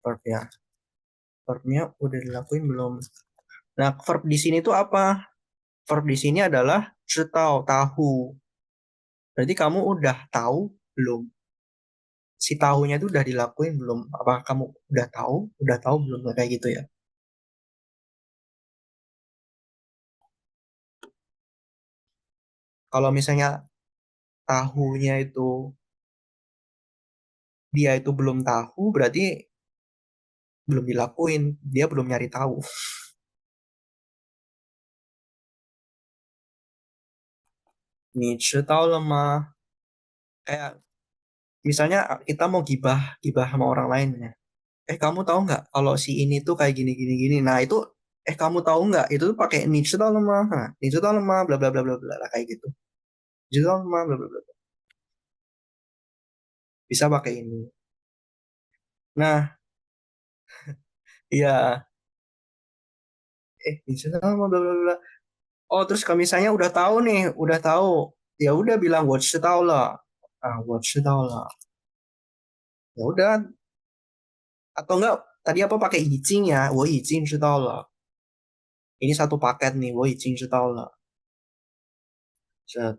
verb ya. Verbnya udah dilakuin belum? Nah, verb di sini tuh apa? Verb di sini adalah 知道 tahu. Berarti kamu udah tahu belum? Si tahunya itu udah dilakuin belum? Apa kamu udah tahu? Udah tahu belum? Kayak gitu ya. Kalau misalnya tahunya itu dia itu belum tahu, berarti belum dilakuin. Dia belum nyari tahu. Nih, 知道了吗? Kayak misalnya kita mau gibah sama orang lain ya. Kamu tahu nggak kalau si ini tuh kayak gini gini gini. Nah itu kamu tahu nggak itu tuh pakai 你知道了吗? Nah, 你知道了吗? Bla bla bla bla bla kayak gitu. 你知道了吗? Bla bla bla. Bisa pakai ini. Nah, iya. 你知道了吗? Bla bla bla. Oh, terus kalau misalnya udah tahu nih, udah tahu, ya udah bilang 我知道了. Ah, 我知道了. Ya udah. Atau enggak tadi apa pakai 已经 ya? 我已经知道了. Ini satu paket nih, 我已经知道了. Set.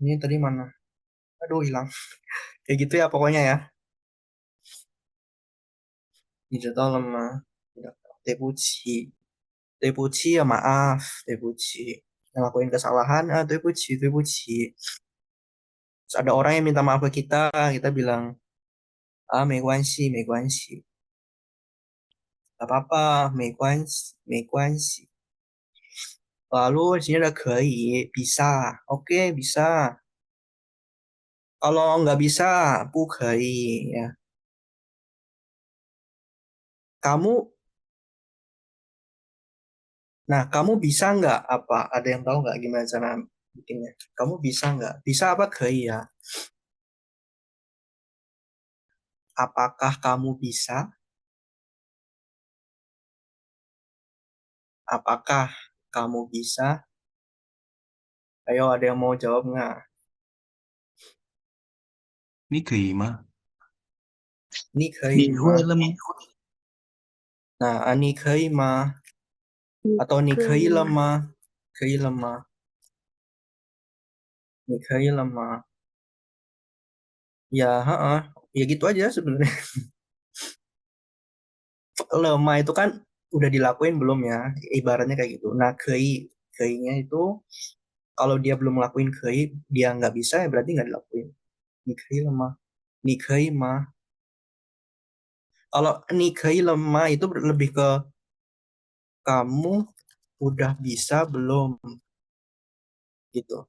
Ini tadi mana? Aduh, hilang. Kayak gitu ya pokoknya ya. 你知道了吗? 对不起. 对不起 ya maaf. 对不起. Ngelakuin kesalahan, 对不起, 对不起. Terus ada orang yang minta maaf ke kita, kita bilang, 没关系, 没关系. Gak apa-apa, 没关系, 没关系. Lalu di sini ada kei, bisa. Oke, bisa. Kalau nggak bisa, bu kei ya. Kamu, nah kamu bisa nggak apa? Ada yang tahu nggak gimana cara bikinnya? Kamu bisa nggak? Bisa apa kei ya? Apakah kamu bisa? Apakah kamu bisa? Ayo, ada yang mau jawab nggak? 你可以吗？你可以你会吗？了吗？ Nah, ani kei ma atau ni kei le ma? Kei le ma? Ni kei le ma? Ya, heeh. Ya gitu aja sebenarnya. Lema itu kan udah dilakuin belum ya? Ibaratnya kayak gitu. Nah, kei-nya itu kalau dia belum ngelakuin kei, dia nggak bisa ya berarti nggak dilakuin. Ni kei lemah. Ni kei mah. Kalau ni kei lemah itu lebih ke kamu udah bisa belum gitu.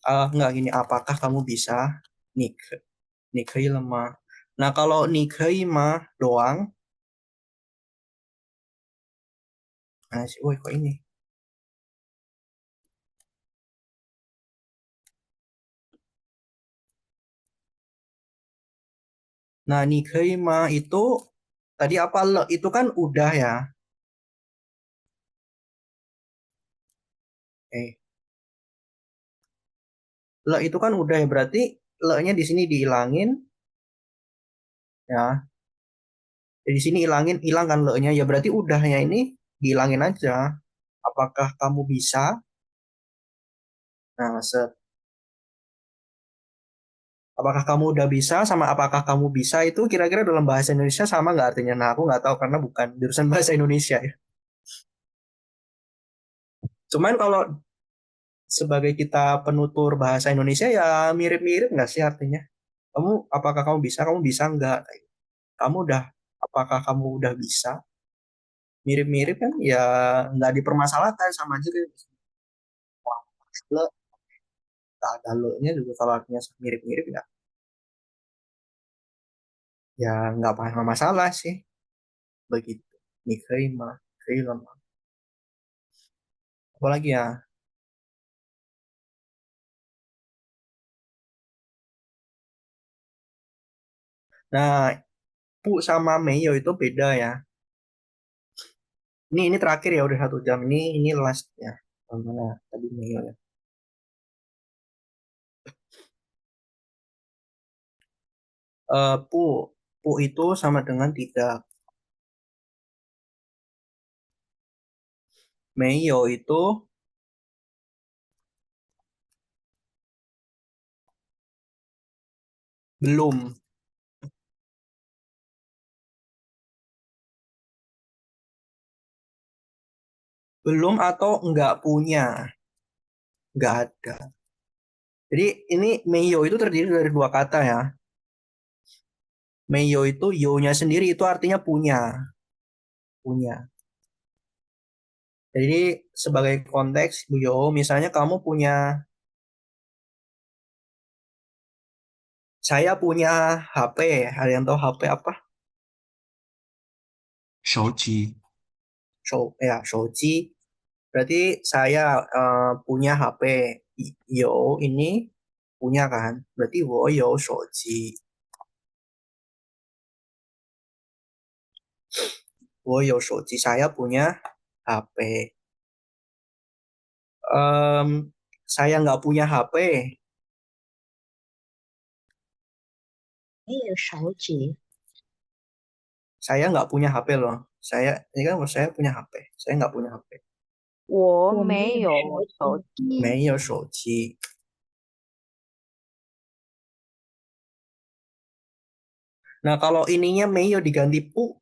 Nggak gini, apakah kamu bisa? Ni ni kei lemah. Nah, kalau ni kei mah doang, nah sih, woi kok ini. Nah, ni kei mah itu tadi apa le itu kan udah ya. Eh, le itu kan udah ya berarti le-nya di sini dihilangin ya. Di sini hilang kan le-nya ya berarti udahnya ini dihilangin aja. Apakah kamu bisa? Nah, apakah kamu udah bisa sama apakah kamu bisa itu kira-kira dalam bahasa Indonesia sama nggak artinya? Nah, aku nggak tahu karena bukan jurusan bahasa Indonesia ya. Cuman kalau sebagai kita penutur bahasa Indonesia ya mirip-mirip nggak sih artinya? Apakah kamu bisa? Kamu bisa nggak? Kamu udah, apakah kamu udah bisa? Mirip-mirip kan ya nggak dipermasalahkan sama aja kayak le tak ada le-nya juga kalau artinya mirip-mirip ya ya nggak apa masalah sih begitu diterima film apalagi ya. Nah, pu sama meyo itu beda ya. Ini terakhir ya udah 1 jam ini last ya. Mana tadi meyo ya. Pu pu itu sama dengan tidak. Meyo itu belum. Belum atau nggak punya. Nggak ada. Jadi ini meyo itu terdiri dari 2 kata ya. Meyo itu yo-nya sendiri itu artinya punya. Punya. Jadi sebagai konteks Bu Yo, misalnya kamu punya, saya punya HP, ada yang tahu HP apa? 手机 Ya, Shouji. Berarti saya punya HP. Yo ini punya kan? Berarti wo yo Shouji. Wo yo Shouji, saya punya HP. Em, saya nggak punya HP. 没有手机， Saya nggak punya HP loh. Ini kan saya punya HP. Saya nggak punya HP. 我我没没有有手机。没有手机. Nah, kalau ininya Meyo diganti Pu,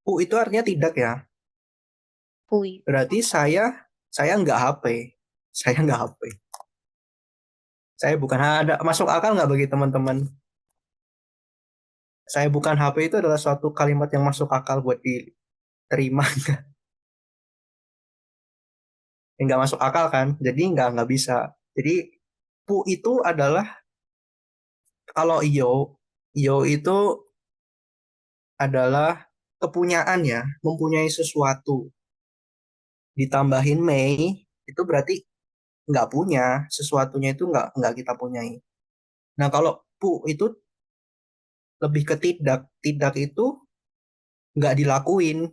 Pu itu artinya tidak ya. 不一 Berarti saya nggak HP. Saya nggak HP. Saya bukan ada masuk akal nggak bagi teman-teman? Saya bukan HP itu adalah suatu kalimat yang masuk akal buat diterima. Nggak masuk akal kan? Jadi nggak bisa. Jadi pu itu adalah kalau yo itu adalah kepunyaan ya, mempunyai sesuatu. Ditambahin Mei itu berarti nggak punya, sesuatunya itu nggak kita punyai. Nah kalau pu itu lebih ke tidak, tidak itu nggak dilakuin,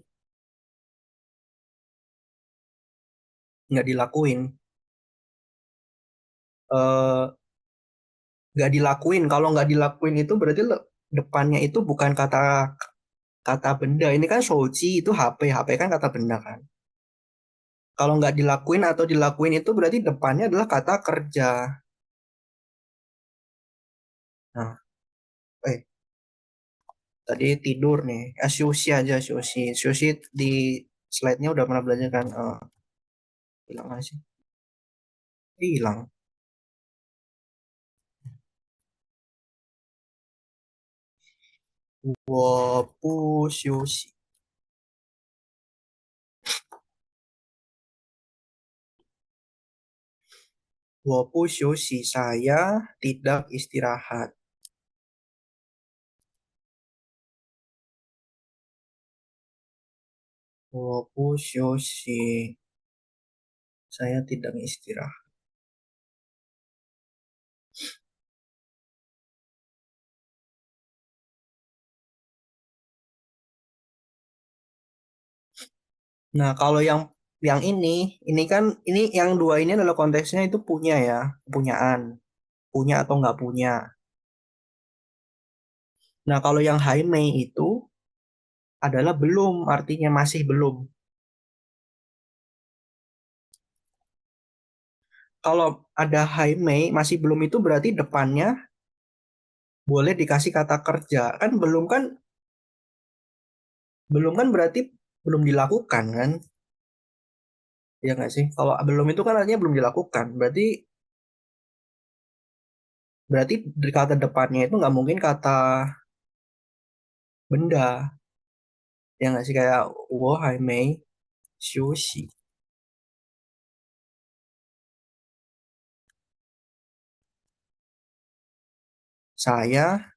nggak dilakuin, eh nggak dilakuin. Kalau nggak dilakuin itu berarti depannya itu bukan kata kata benda. Ini kan soci itu HP, HP kan kata benda kan. Kalau nggak dilakuin atau dilakuin itu berarti depannya adalah kata kerja. Nah, eh tadi tidur nih. Sushi aja sushi. Sushi di slide-nya udah pernah belajar kan? Hilang mana sih? Hilang. 我不休息。我不休息. Saya tidak istirahat. 我不休息. Saya tidak istirahat. Nah, kalau yang ini kan ini yang dua ini adalah konteksnya itu punya ya, kepunyaan, punya atau nggak punya. Nah, kalau yang Hai Mei itu adalah belum, artinya masih belum. Kalau ada Hai Mei masih belum itu berarti depannya boleh dikasih kata kerja. Kan belum kan berarti belum dilakukan kan? Ya nggak sih? Kalau belum itu kan artinya belum dilakukan. Berarti berarti di kata depannya itu nggak mungkin kata benda. Ya nggak sih kayak 我还没休息. Saya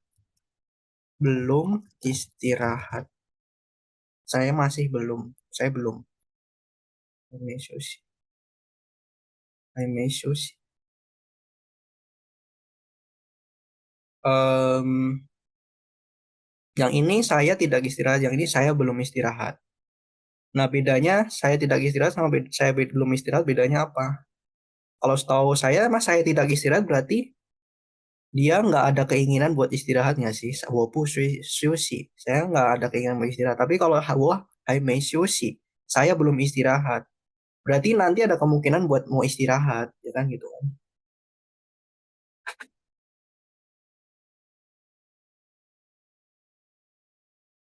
belum istirahat. Saya masih belum. Saya belum. 还没休息. 还没休息. Yang ini saya tidak istirahat. Yang ini saya belum istirahat. Nah, bedanya saya tidak istirahat sama saya belum istirahat bedanya apa? Kalau setahu saya, mas saya tidak istirahat berarti dia nggak ada keinginan buat istirahat nggak sih? Sushi. Saya nggak ada keinginan buat istirahat. Tapi kalau wah, sushi. Saya belum istirahat. Berarti nanti ada kemungkinan buat mau istirahat, ya kan gitu kan?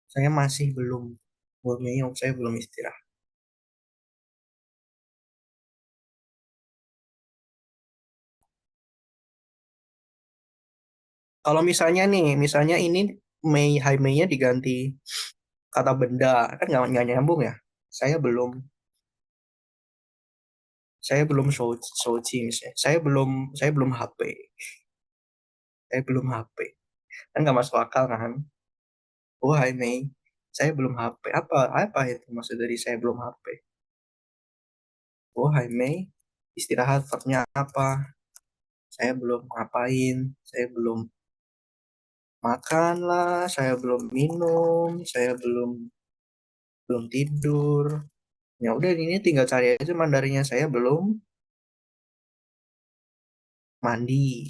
Saya masih belum. Buat meong, saya belum istirahat. Kalau misalnya ini Hai Mei-nya diganti kata benda, kan nggak nyambung ya? Saya belum, saya belum soci misalnya. Saya belum HP. Saya belum HP. Kan nggak masuk akal kan? Oh, Hai Mei, saya belum HP. Apa itu maksud dari saya belum HP? Oh, Hai Mei, istirahat verbnya apa? Saya belum ngapain, saya belum makan lah, saya belum minum, saya belum belum tidur. Ya udah ini tinggal cari aja Mandarinnya. Saya belum mandi.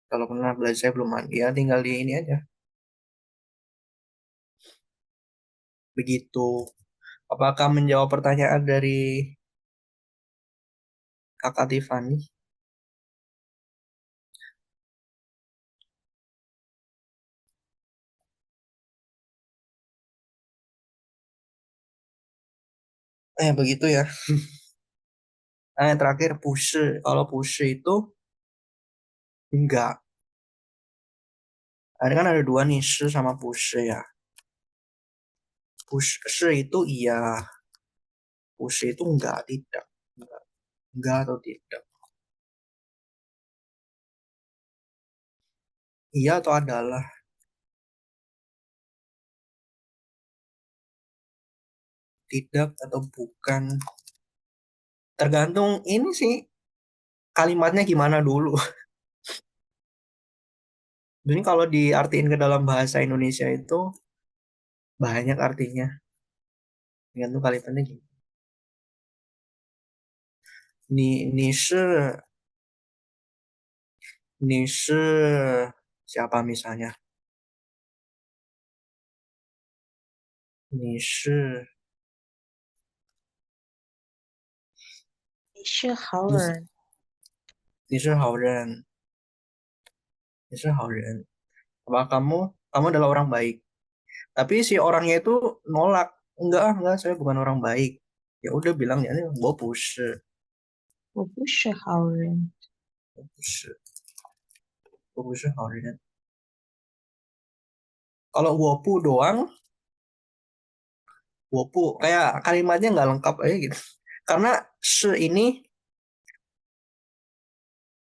Kalau pernah belajar saya belum mandi ya tinggal di ini aja. Begitu. Apakah menjawab pertanyaan dari Kakak Tiffany? Begitu ya. Nah, yang terakhir push. Kalau push itu enggak. Ada kan ada dua nih, shi sama bushi ya. Shi itu iya, bushi itu enggak, tidak. Enggak atau tidak. Iya atau adalah. Tidak atau bukan. Tergantung ini sih kalimatnya gimana dulu. Jadi kalau diartiin ke dalam bahasa Indonesia itu banyak artinya. Tergantung kalimatnya gimana. Ni siapa misalnya? Ni你是好人，好人，你是好人. Apa kamu adalah orang baik. Tapi si orangnya itu nolak. Enggak, saya bukan orang baik. Ya udah bilang ya, gua 不是,我不是好人。我不是好人. Kalau 我不 doang, 我不 kayak kalimatnya nggak lengkap aja gitu. Karena shi ini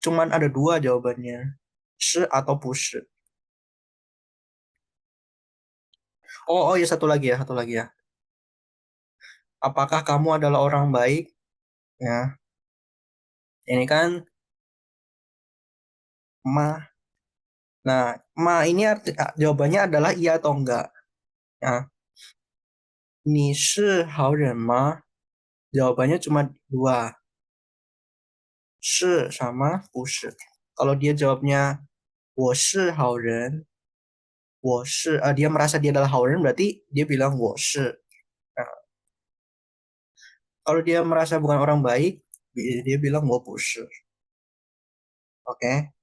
cuman ada dua jawabannya. Shi atau 不是. Oh ya satu lagi ya. Apakah kamu adalah orang baik? Ya, ini kan ma. Nah, ma ini jawabannya adalah iya atau enggak. Ya, 你是好人吗? Jawabannya cuma dua. Shi sama 不是. Kalau dia jawabnya 我是好人, dia merasa dia adalah 好人, berarti dia bilang 我是. Nah, kalau dia merasa bukan orang baik, dia bilang 我不是. Oke.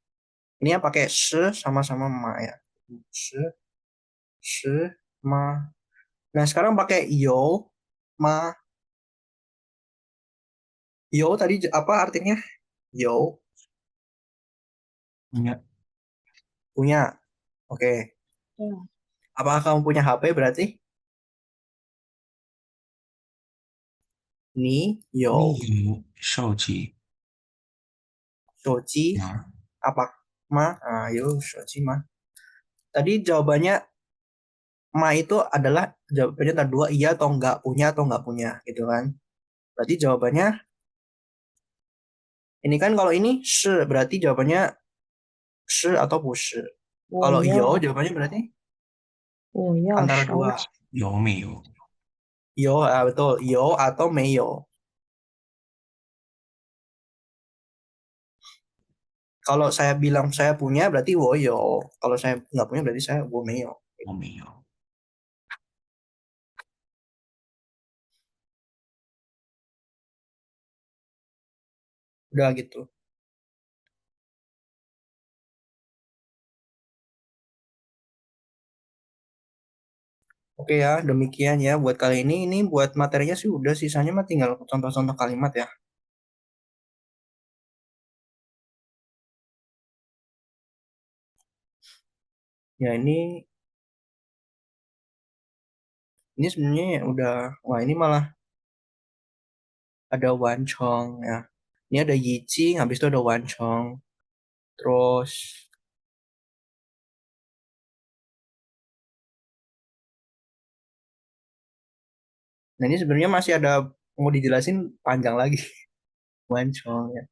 Ini yang pakai shi sama-sama ma ya. Shi, shi, ma. Nah, sekarang pakai yo, ma. Yo tadi apa artinya? Yo, Punya. punya. Oke. 嗯， Apakah kamu punya HP berarti? Ni, yo, 你有手机 soji, 吗？ apa? Ma, yo, soji, ma. Tadi jawabannya ma itu adalah jawabannya tadi dua iya atau enggak punya gitu kan. Berarti jawabannya ini kan kalau ini shi berarti jawabannya shi atau 不是. 我 Kalau yo 要 jawabannya berarti 我要 antara 手 dua. 机，有没有？ Yo, betul. Yo atau meyo. Kalau saya bilang saya punya berarti wo yo. Kalau saya nggak punya berarti saya wo meyo. 我没有。 Udah gitu. Oke ya, demikian ya buat kali ini. Ini buat materinya sih udah, sisanya mah tinggal contoh-contoh kalimat ya. Ya ini sebenarnya ya udah, wah ini malah ada wancong ya. Ini ada yijing, habis itu ada wancong. Terus nah ini sebenarnya masih ada mau dijelasin panjang lagi. Wancong ya.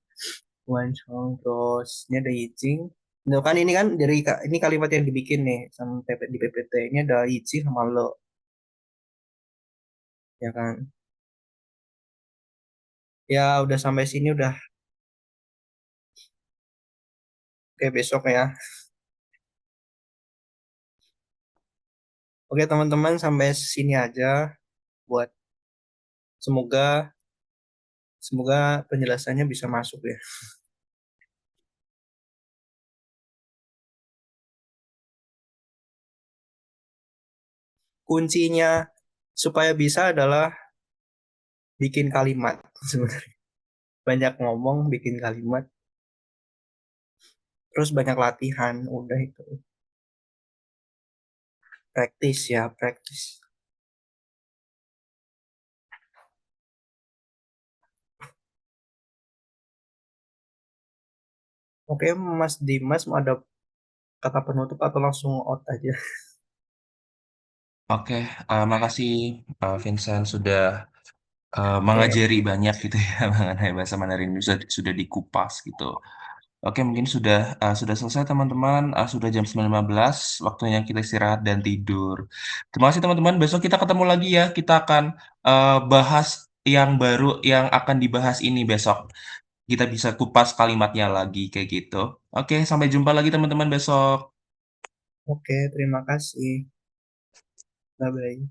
Wancong, terus ini ada yijing. Nah, kan ini kan dari ini kalimat yang dibikin nih sama di PPT. Ini ada yijing sama lo, ya kan. Ya udah sampai sini udah. Oke, besok ya. Oke, teman-teman, sampai sini aja buat semoga semoga penjelasannya bisa masuk ya. Kuncinya supaya bisa adalah bikin kalimat sebenarnya. Banyak ngomong, bikin kalimat, terus banyak latihan, udah itu. Practice ya, practice. Oke, Mas Dimas mau ada kata penutup atau langsung out aja? Oke, makasih Vincent sudah Oke, mengajari banyak gitu ya mengenai bahasa Mandarin ini sudah dikupas gitu. Oke, mungkin sudah selesai teman-teman. Sudah jam 9.15, waktunya kita istirahat dan tidur. Terima kasih teman-teman. Besok kita ketemu lagi ya. Kita akan bahas yang baru yang akan dibahas ini besok. Kita bisa kupas kalimatnya lagi kayak gitu. Oke, sampai jumpa lagi teman-teman besok. oke, terima kasih. Bye-bye.